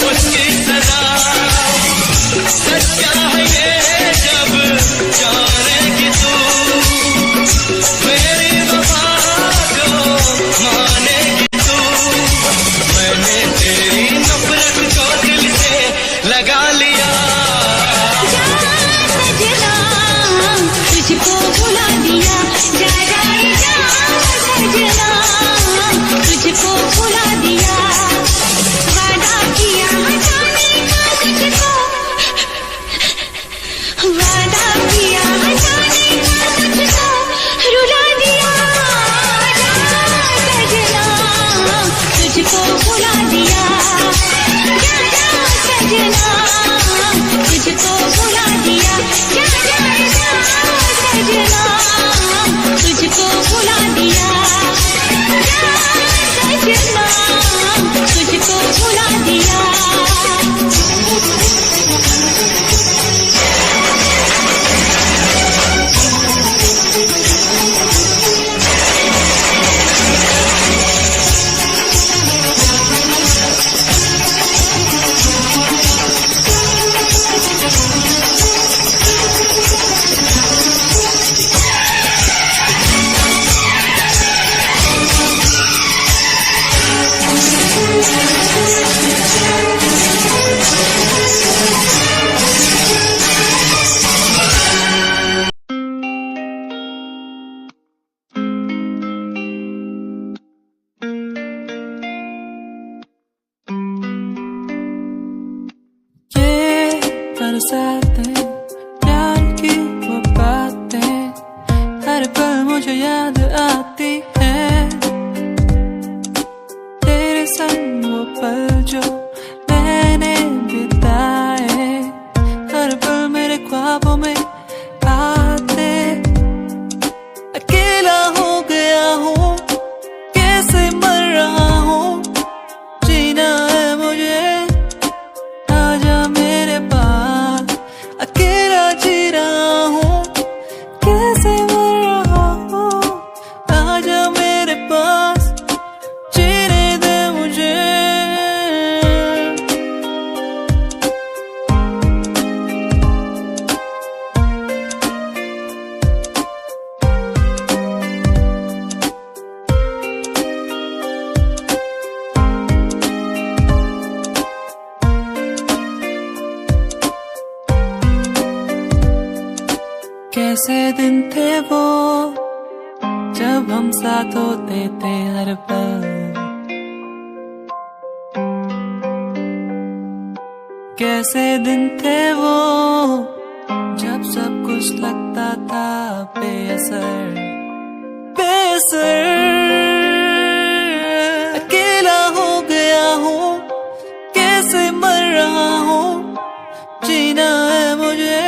उसकी सजा, सच्चा है ये जब जानेगी तू, मेरी वफा को मानेगी तू, मैंने तेरी नफरत को दिल से लगा लिया। सजना तुझको भुला दिया, जा जा जा सजना तुझको भुला दिया, वादा किया जाने का तुझको, वादा किया जाने का तुझको रुला दिया, सजना तुझको भुला दिया, जा जा सजना तुझको भुला दिया, जा जा जा सजना तुझको भुला दिया, जा सजना तुझको भुला दिया। बरसातें प्यार की वो बातें हर पल मुझे याद आती है, तेरे संग वो पल जो मैंने बिताए हर पल मेरे ख्वाबों में आते। अकेला हो गया हूँ कैसे मर रहा हूँ, जीना है मुझे आजा मेरे पास, अकेला जी रहा हूँ कैसे मर रहा हूँ, आजा मेरे पास जीने दे मुझे। कैसे दिन थे वो जब हम साथ होते थे हर पल, कैसे दिन थे वो जब सब कुछ लगता था बेअसर बेअसर। अकेला हो गया हूँ कैसे मर रहा हूँ, जीना है मुझे।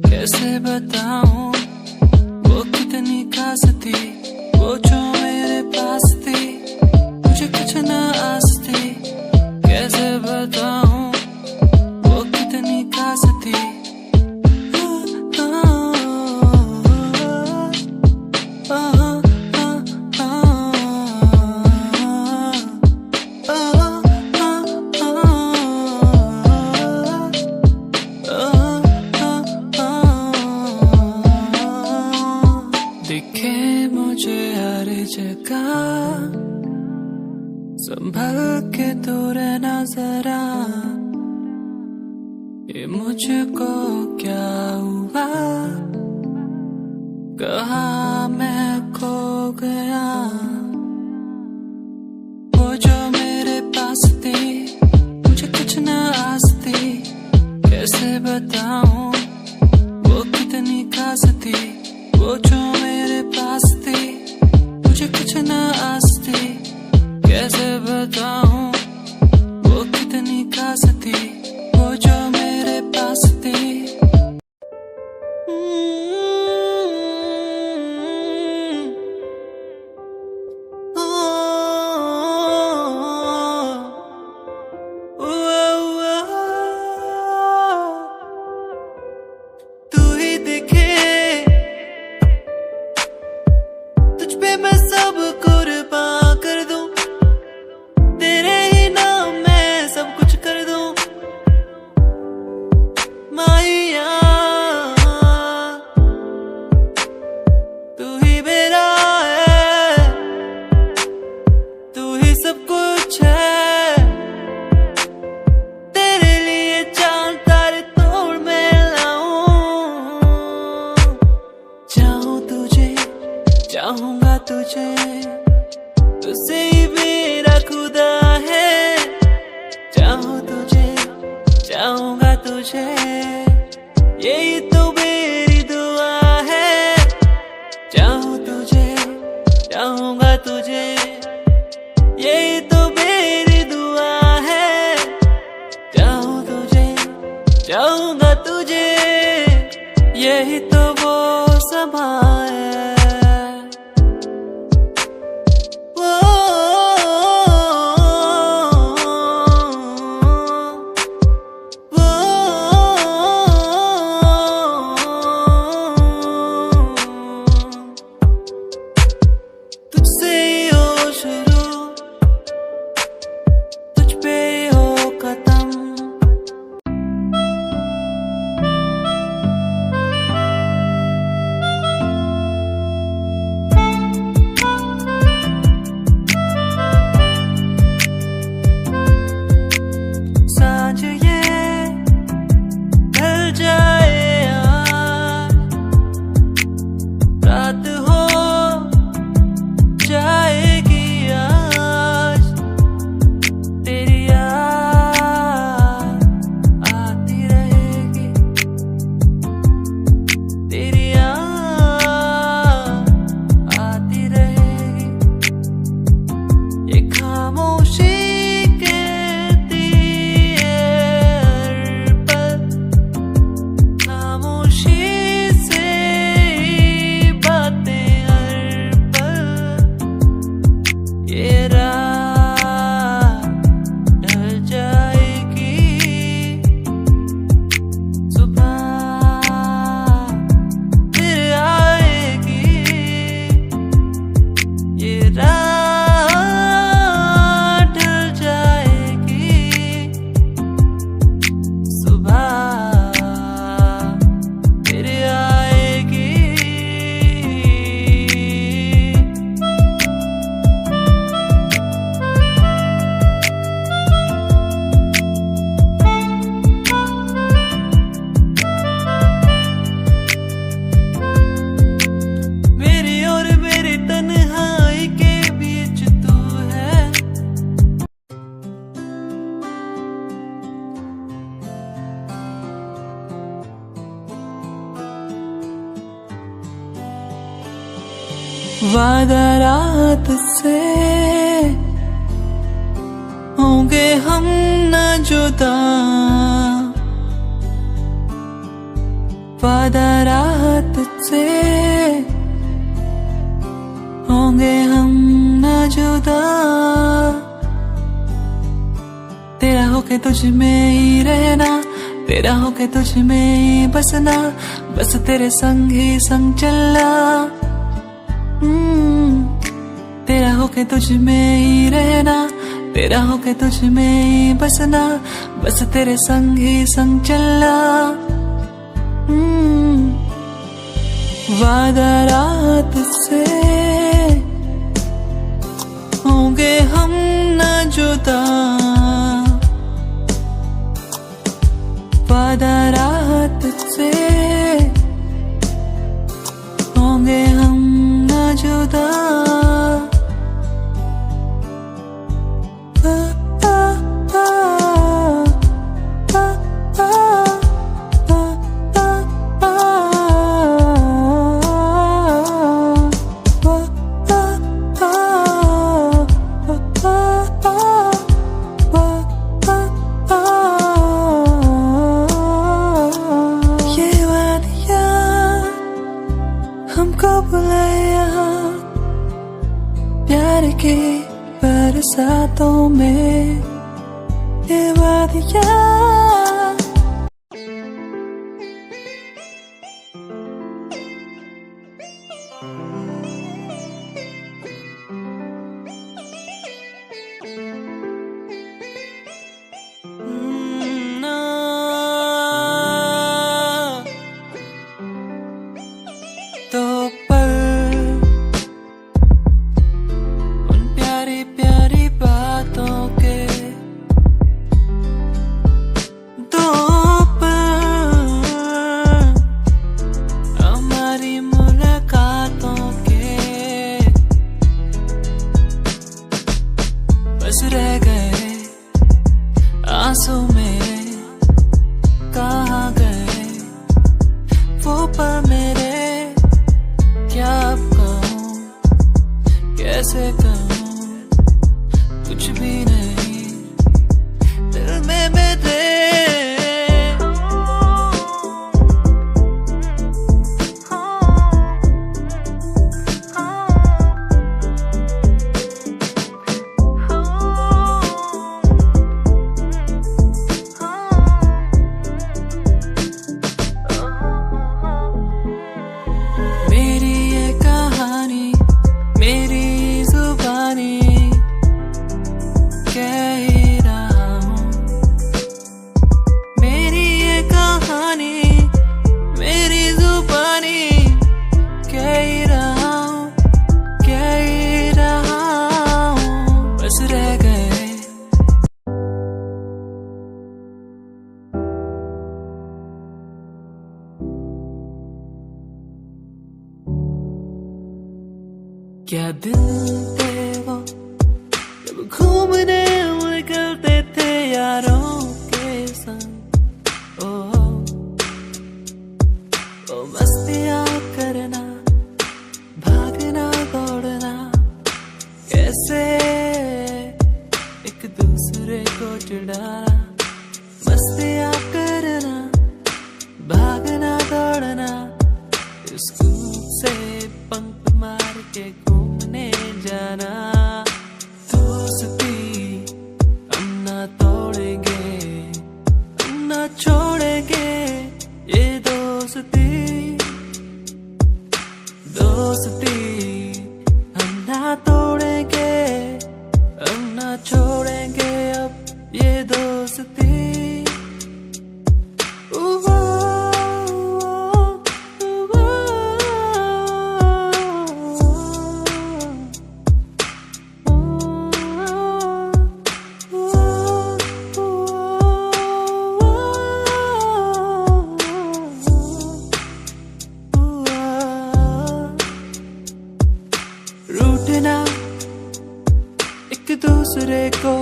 कैसे बताऊं वो कितनी खास थी, वो जो मेरे पास थी मुझे कुछ ना आस थी। संभल के तो रहना जरा, ये मुझको क्या हुआ, कहाँ मैं खो गया। वो जो मेरे पास थी, मुझे कुछ न आस थी, कैसे बताऊं वो कितनी खास थी। वो जो मेरे पास थी, मुझे कुछ न आस थी, कैसे बताऊं वो कितनी खास थी। वो जो मेरे पास थी। तू ही दिखे, तुझ पे मैं सब कुर्बान कर दूं, तेरे ही नाम मैं सब कुछ कर दूं। माहिया तू ही मेरा है, तू ही सब कुछ है, तेरे लिए चांद तारे तोड़ मैं लाऊं। चाहूं तुझे, चाहूंगा तुझे, तुझसे ही मेरा खुदा है। चाहूं तुझे, चाहूंगा तुझे, यही तो मेरी दुआ है। चाहूं तुझे, चाहूंगा तुझे, यही तो मेरी दुआ है। चाहूं तुझे, चाहूंगा तुझे, यही तो वो समा है। तुझसे ही हो शुरू, तुझ पे ही हो खत्म। सांझ ये ढल जाए आज, रात हो जाएगी आज, तेरी याद आती रहेगी, तेरी याद आती रहेगी। ये खामोशी कहती है हर पल, खामोशी से ही बातें हर पल। ये रात ढल जाएगी, सुबह फिर आएगी। ये रात ढल जाएगी, सुबह फिर आएगी। मेरी और मेरी तन्हाई के बीच तू है। वादा रात से होंगे हम न जुदा, वादा रात से होंगे हम न जुदा। तेरा होके तुझ में ही रहना, तेरा होके तुझ में ही बसना, बस तेरे संग ही संग चलना। तेरा होके तुझ में ही रहना, तेरा होके तुझ में ही बसना, बस तेरे संग ही संग चलना। वादा रात से होंगे हम न जुदा, वादा रहा तुझसे, होंगे हम ना जुदा। हमको बुलाए यहाँ प्यार के बरसातों में, ये वादियाँ। तो पर उन प्यारी प्यारी बातों के दो पर, हमारी मुलाकातों के बस रह गए आंसू मेरे, कहाँ गए वो पल मेरे। क्या अब कहूँ, कैसे कहूँ, कुछ भी नहीं दिल में मेरे। मेरी ये कहानी, मेरी जुबानी, कह ही रहा हूँ। मेरी ये कहानी, मेरी जुबानी, कह ही रहा हूँ, कह ही रहा हूँ, बस रह गए। क्या दिन थे वो जब घूमने निकलते थे यारों के संग। ओ मस्तियाँ करना, भागना दौड़ना, कैसे एक दूसरे को चिढ़ाना। मस्तियाँ करना, भागना दौड़ना, स्कूल से पंख मार के घूमने जाना। दोस्ती हम ना तोड़ेंगे, हम ना छोड़ेंगे ये दोस्ती। दोस्ती हम ना तोड़ेंगे, हम ना छोड़ेंगे अब ये दोस्ती। रूठना एक दूसरे को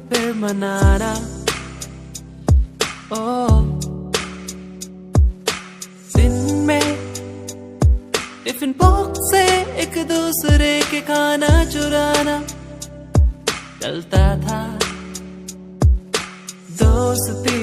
फिर मनाना। ओ दिन में टिफिन बॉक्स से एक दूसरे के खाना चुराना चलता था दोस्ती।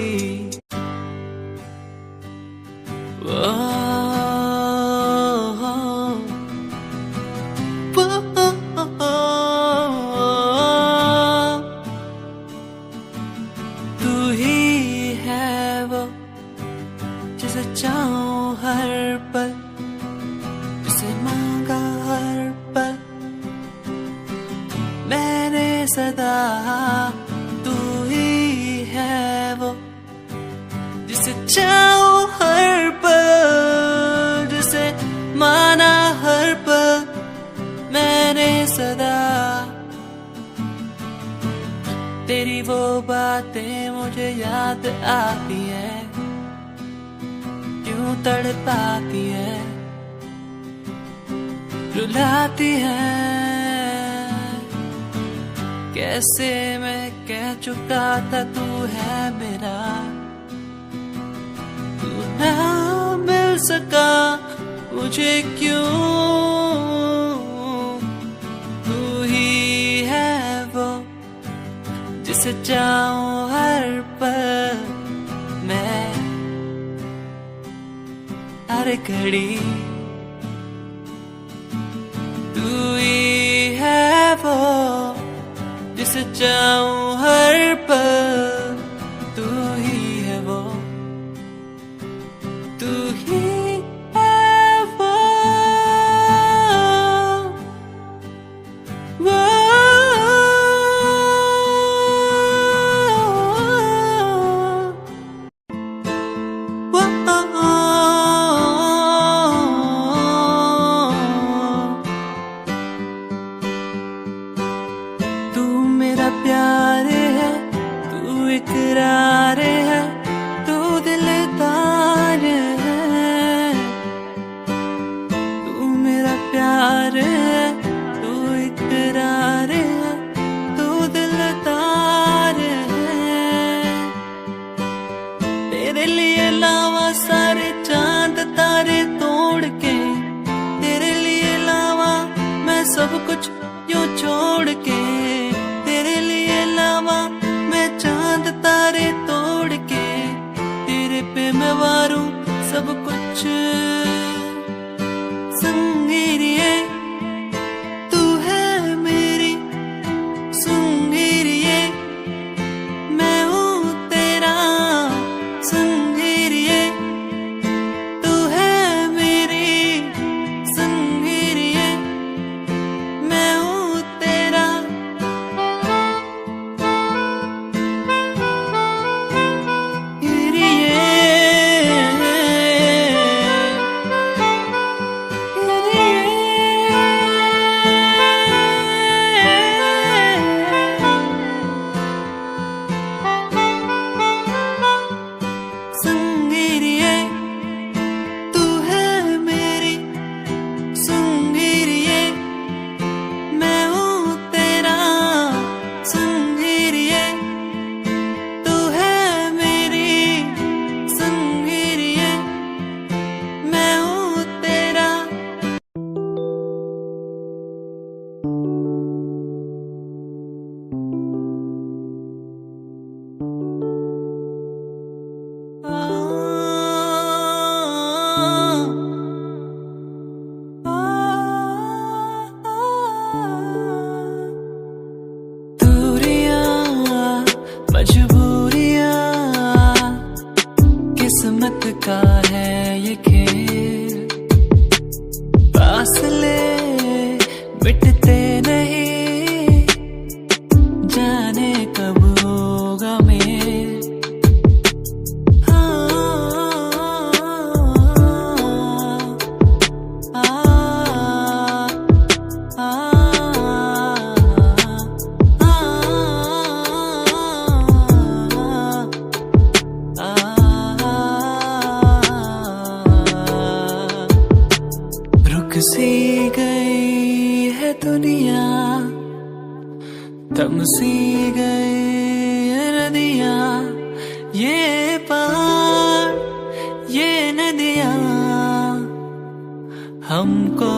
तू ही है वो जिसे चाहूं हर पल, जिसे मांगा हर पल मैंने सदा। तू ही है वो जिसे चाहूं हर पल, जिसे माना हर पल मैंने सदा। तेरी वो बातें मुझे याद आती है, क्यों तड़पाती है, रुलाती है। कैसे मैं कह चुका था तू है मेरा, तू ना मिल सका मुझे क्यों। तू ही है वो जिसे चाहूं हर पल मैं, हर घड़ी। तू ही है वो जिसे चाहूं हर पल, तू ही है वो, तू ही है वो, वो। तू मेरा प्यार है, तू इकरार है, तू दिलदार है। तू मेरा प्यार है, तू इकरार है, तू दिलदार है। तेरे लिए लावा सारे चांद तारे तोड़ के, तेरे लिए लावा मैं सब कुछ यूं छोड़ के। तेरे लिए लावा मैं चांद तारे तोड़ के, तेरे पे मैं वारूं सब कुछ। संगीरिये तू है मेरी, संगीरिये मैं हूँ तेरा। संगीरिये तू है मेरी, संगीरिये मैं हूँ तेरा। संगीरिये तू है मेरी, संगीरिये मैं हूँ तेरा। संगीरिये तू है मेरी, संगीरिये मैं हूँ तेरा। दूरियां मजबूरियां किस्मत का है ये खेल, फासले मिटते नहीं, जाने कब होगा मेल। रुक सी गई है दुनिया, थम सी गई है नदियाँ, ये पहाड़ ये नदियाँ हमको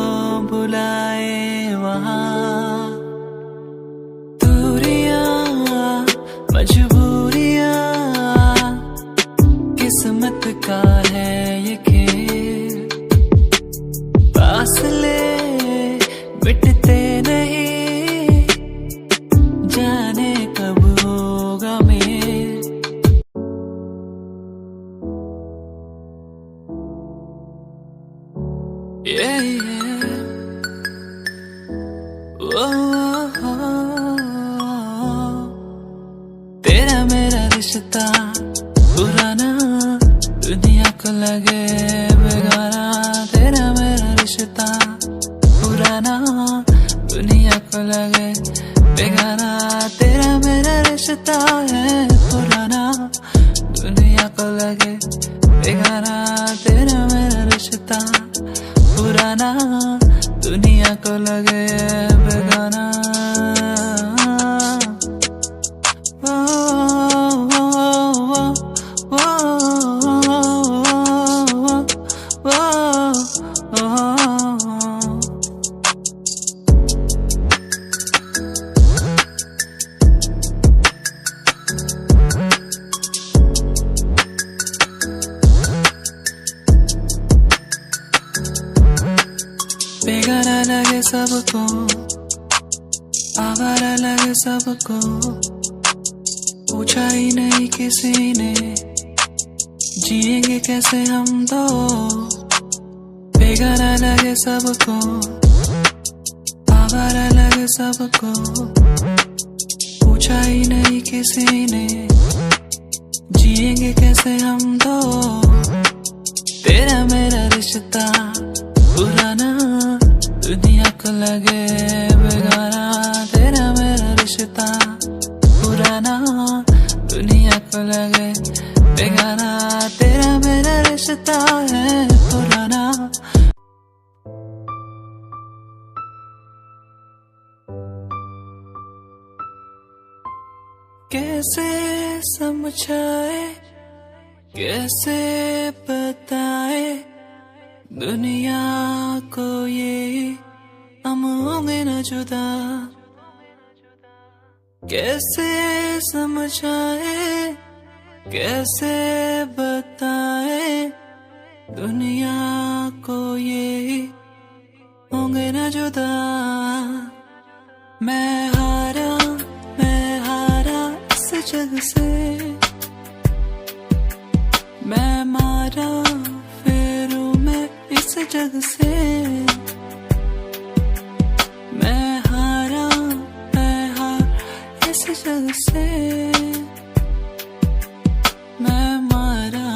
बुलाए वहाँ। दूरियां मजबूरियां किस्मत का है ये खेल, फासले मिटते नहीं, जाने कब होगा मेल। तेरा मेरा रिश्ता पुराना, दुनिया को लगे बेगाना। तेरा मेरा रिश्ता पुराना, दुनिया को लगे बेगाना। तेरा मेरा रिश्ता रिश्ता है पुराना, दुनिया को लगे बेगाना। तेरा मेरा रिश्ता पुराना, दुनिया को लगे बेगाना। बेगाना लगे सबको, आवारा लगे सबको, पूछा ही नहीं किसी ने जिएंगे कैसे हम दो। बेगाना लगे सबको, आवारा लगे सबको, पूछा ही नहीं किसी ने जिएंगे कैसे हम दो। तेरा मेरा रिश्ता पुराना, दुनिया को लगे बेगाना। तेरा मेरा रिश्ता पुराना, दुनिया को लगे बेगाना। तेरा मेरा रिश्ता है पुराना। कैसे समझाए, कैसे बताए दुनिया को ये हम होंगे न जुदा। कैसे समझाए, कैसे बताए दुनिया को ये होंगे न जुदा। मैं हारा इस जग से, मैं मारा इस जग से। मैं हारा इस जग से। मैं मारा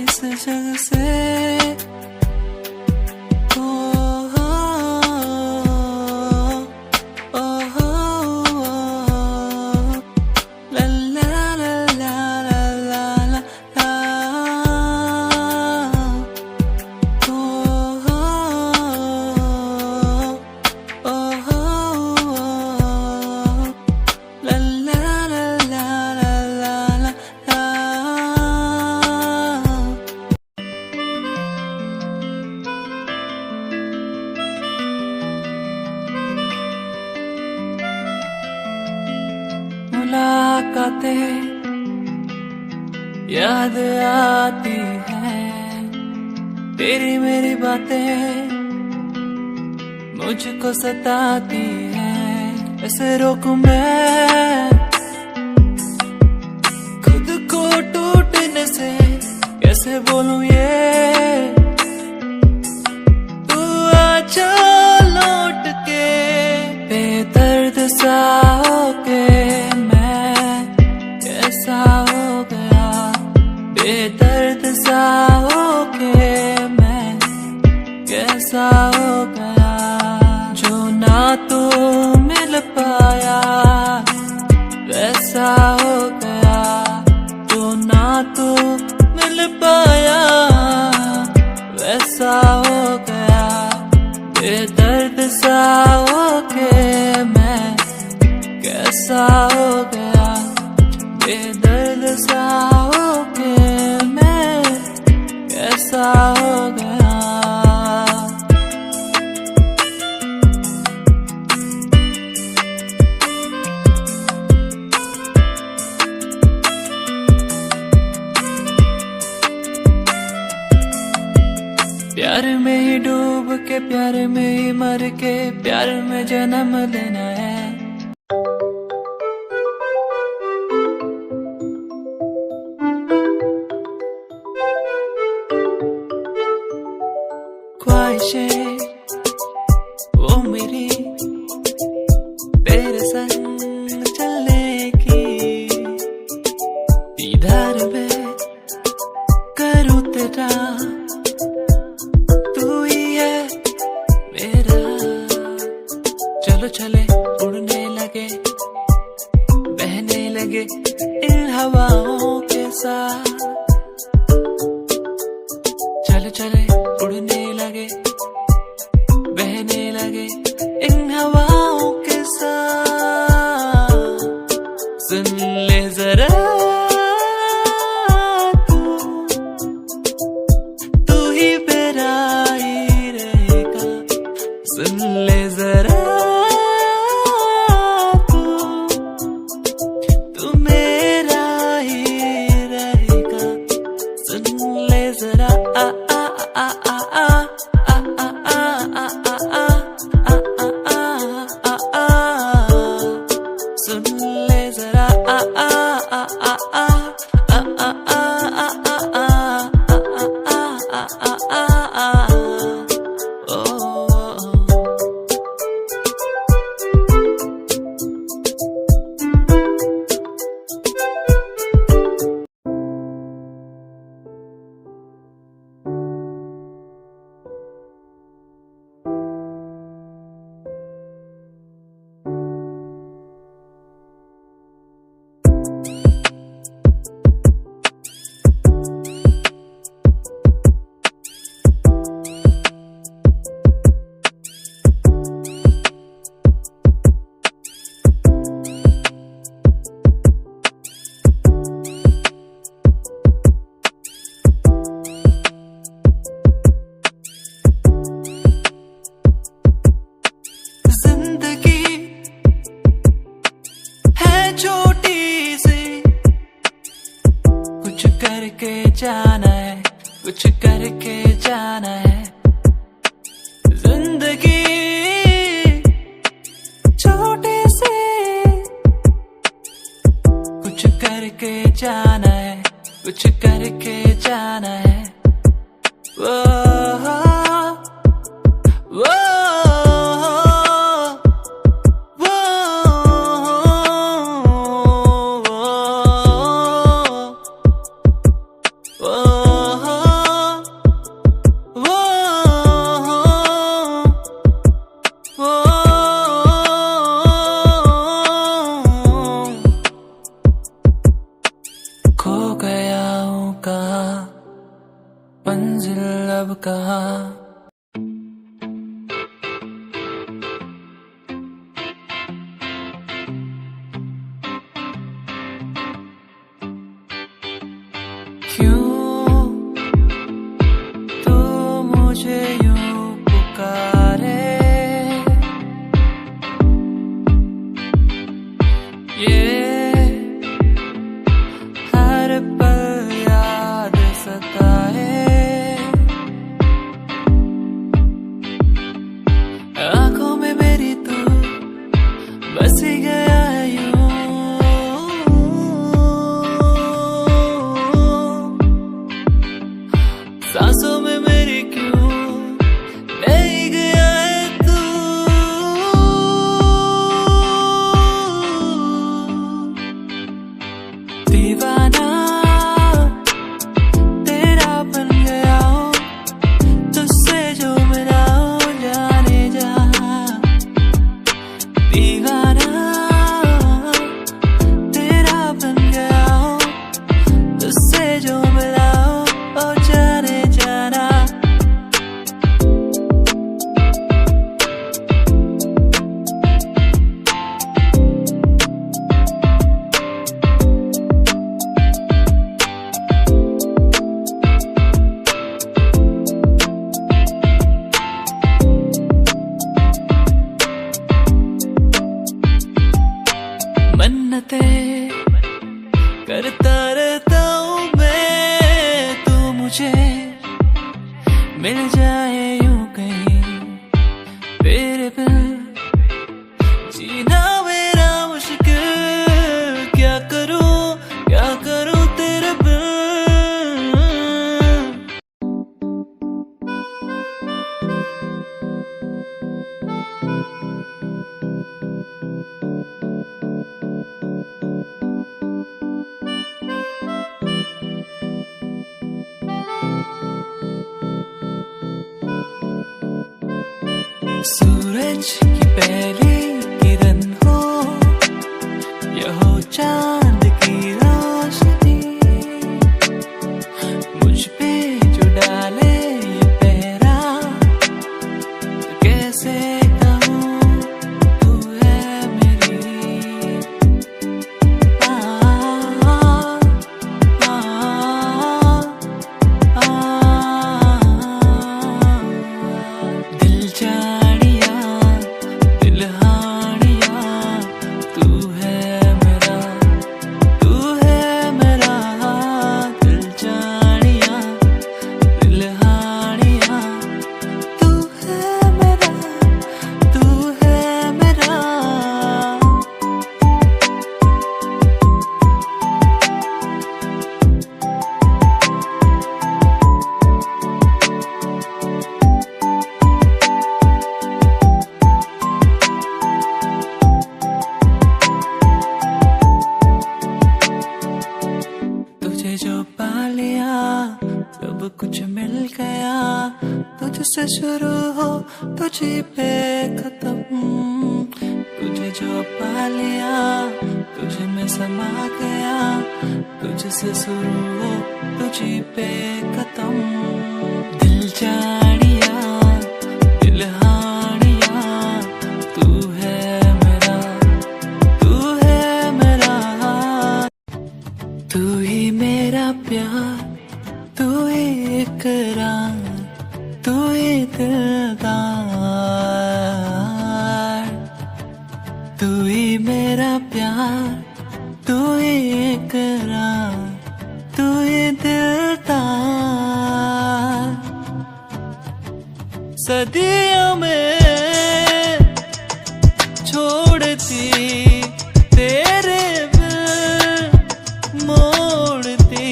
इस जग से। मुलाकातें याद आती हैं, तेरी मेरी बातें मुझको सताती हैं। ऐसे रोकूं मैं खुद को टूटने से, कैसे बोलूं ये तू आजा लौट के। बेदर्द सा होके कैसा हो गया, बेदर्द सा होके मैं कैसा हो गया। जो ना तो मिल पाया वैसा हो गया, जो ना तो मिल पाया वैसा हो गया। बेदर्द सा होके मैं कैसा हो गया, बेदर्द सा होके मैं कैसा हो गया। प्यार में ही डूब के, प्यार में ही मर के, प्यार में जन्म लेना है। ख्वाहिशें वो मेरी तेरे संग चलने की, दीदार में करूँ तेरा, तू ही है मेरा। चलो चले लगे इन हवाओं के साथ, चले चले उड़ने लगे, बहने लगे इन हवाओं के साथ। सुन ले जरा तू ही मेरा ही रहेगा, सुन ले जरा तू मेरा ही रहेगा, सुन ले जरा आ आ आ आ आ आ आ आ आ आ आ आ, सुन ले जरा आ आ आ आ आ आ आ आ आ आ आ आ ओ। जाना है, कुछ करके जाना है, जिंदगी छोटे से कुछ करके जाना है, कुछ करके जाना है। वो वो खो गया हूँ कहाँ, मंजिल अब कहाँ। क्यों तू मुझे यूं पुकारे, ये हर पल याद सताए, आंखों में मेरी तू बस गया है यूं, सांसों में मेरी क्यों नहीं गया है तू। दीवाना तेरा बन गया हूँ, तुझसे जो मिला हूँ जाने जहाँ। दीवाना तेरा बन गया हूँ, तुझसे जो मिला हूँ ओ जाने जाना। मन्नतें करता रहता हूँ मैं, तू मुझे मिल जाए यूं कहीं, तेरे बिन जीना मेरा मुश्किल, क्या करूँ तेरे बिन। सूरज की पहली किरण हो या हो चांद तुझसे शुरू हो तुझी पे खत्म, तुझे जो पा लिया तुझे में समा गया, तुझसे शुरू हो तुझी पे खत्म। दिल जानिया दिल हानिया तू है मेरा, तू है मेरा, तू ही मेरा प्यार, तू ही इकरार, तू ही दिलदार, तू ही मेरा प्यार, तू ही इकरार, तू ही दिलदार। सदियों में छोड़ती तेरे बिन मोड़ती,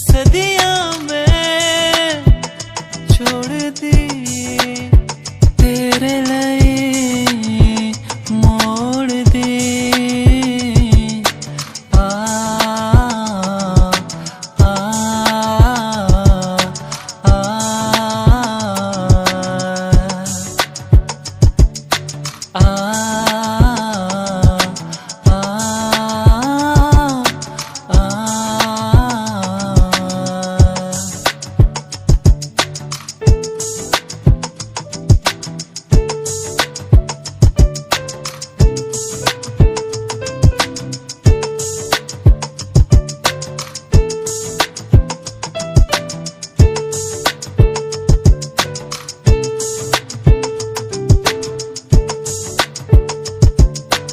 सदियों में छोड़ दी तेरे लिए मोड़ दी। आ आ आ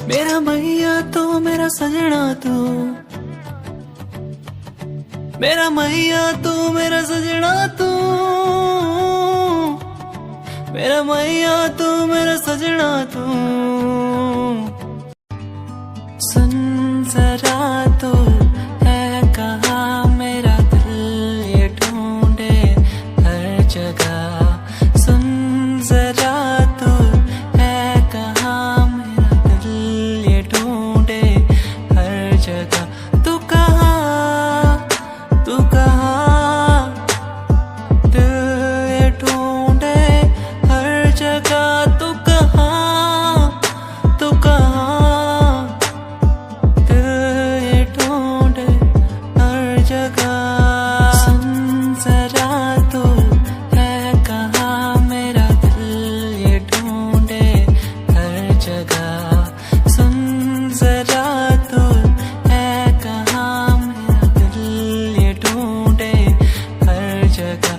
मेरा मैया तू मेरा सजना तू, मेरा मैया तू मेरा सजना तू, मेरा मैया तू मेरा सजना तू। सुन जरा तो है कहाँ मेरा दिल ये ढूंढे हर जगह, सुन जरा तो है कहाँ मेरा दिल ये ढूंढे हर जगह। तू कहाँ, तू कहाँ, दिल ये ढूंढे हर जगह। तू कहाँ, तू कहाँ, दिल ये ढूंढे हर जगह। सुन जरा तो है कहाँ मेरा दिल ये ढूंढे हर जगह, सुन जरा तो है कहाँ मेरा दिल ये ढूंढे हर जगह।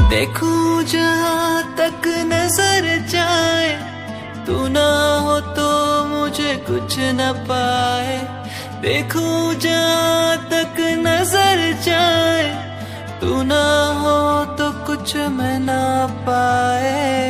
देखूं जहाँ तक नजर जाए, तू ना हो तो मुझे कुछ न पाए। देखूं जहाँ तक नजर जाए, तू ना हो तो कुछ मैं ना पाए।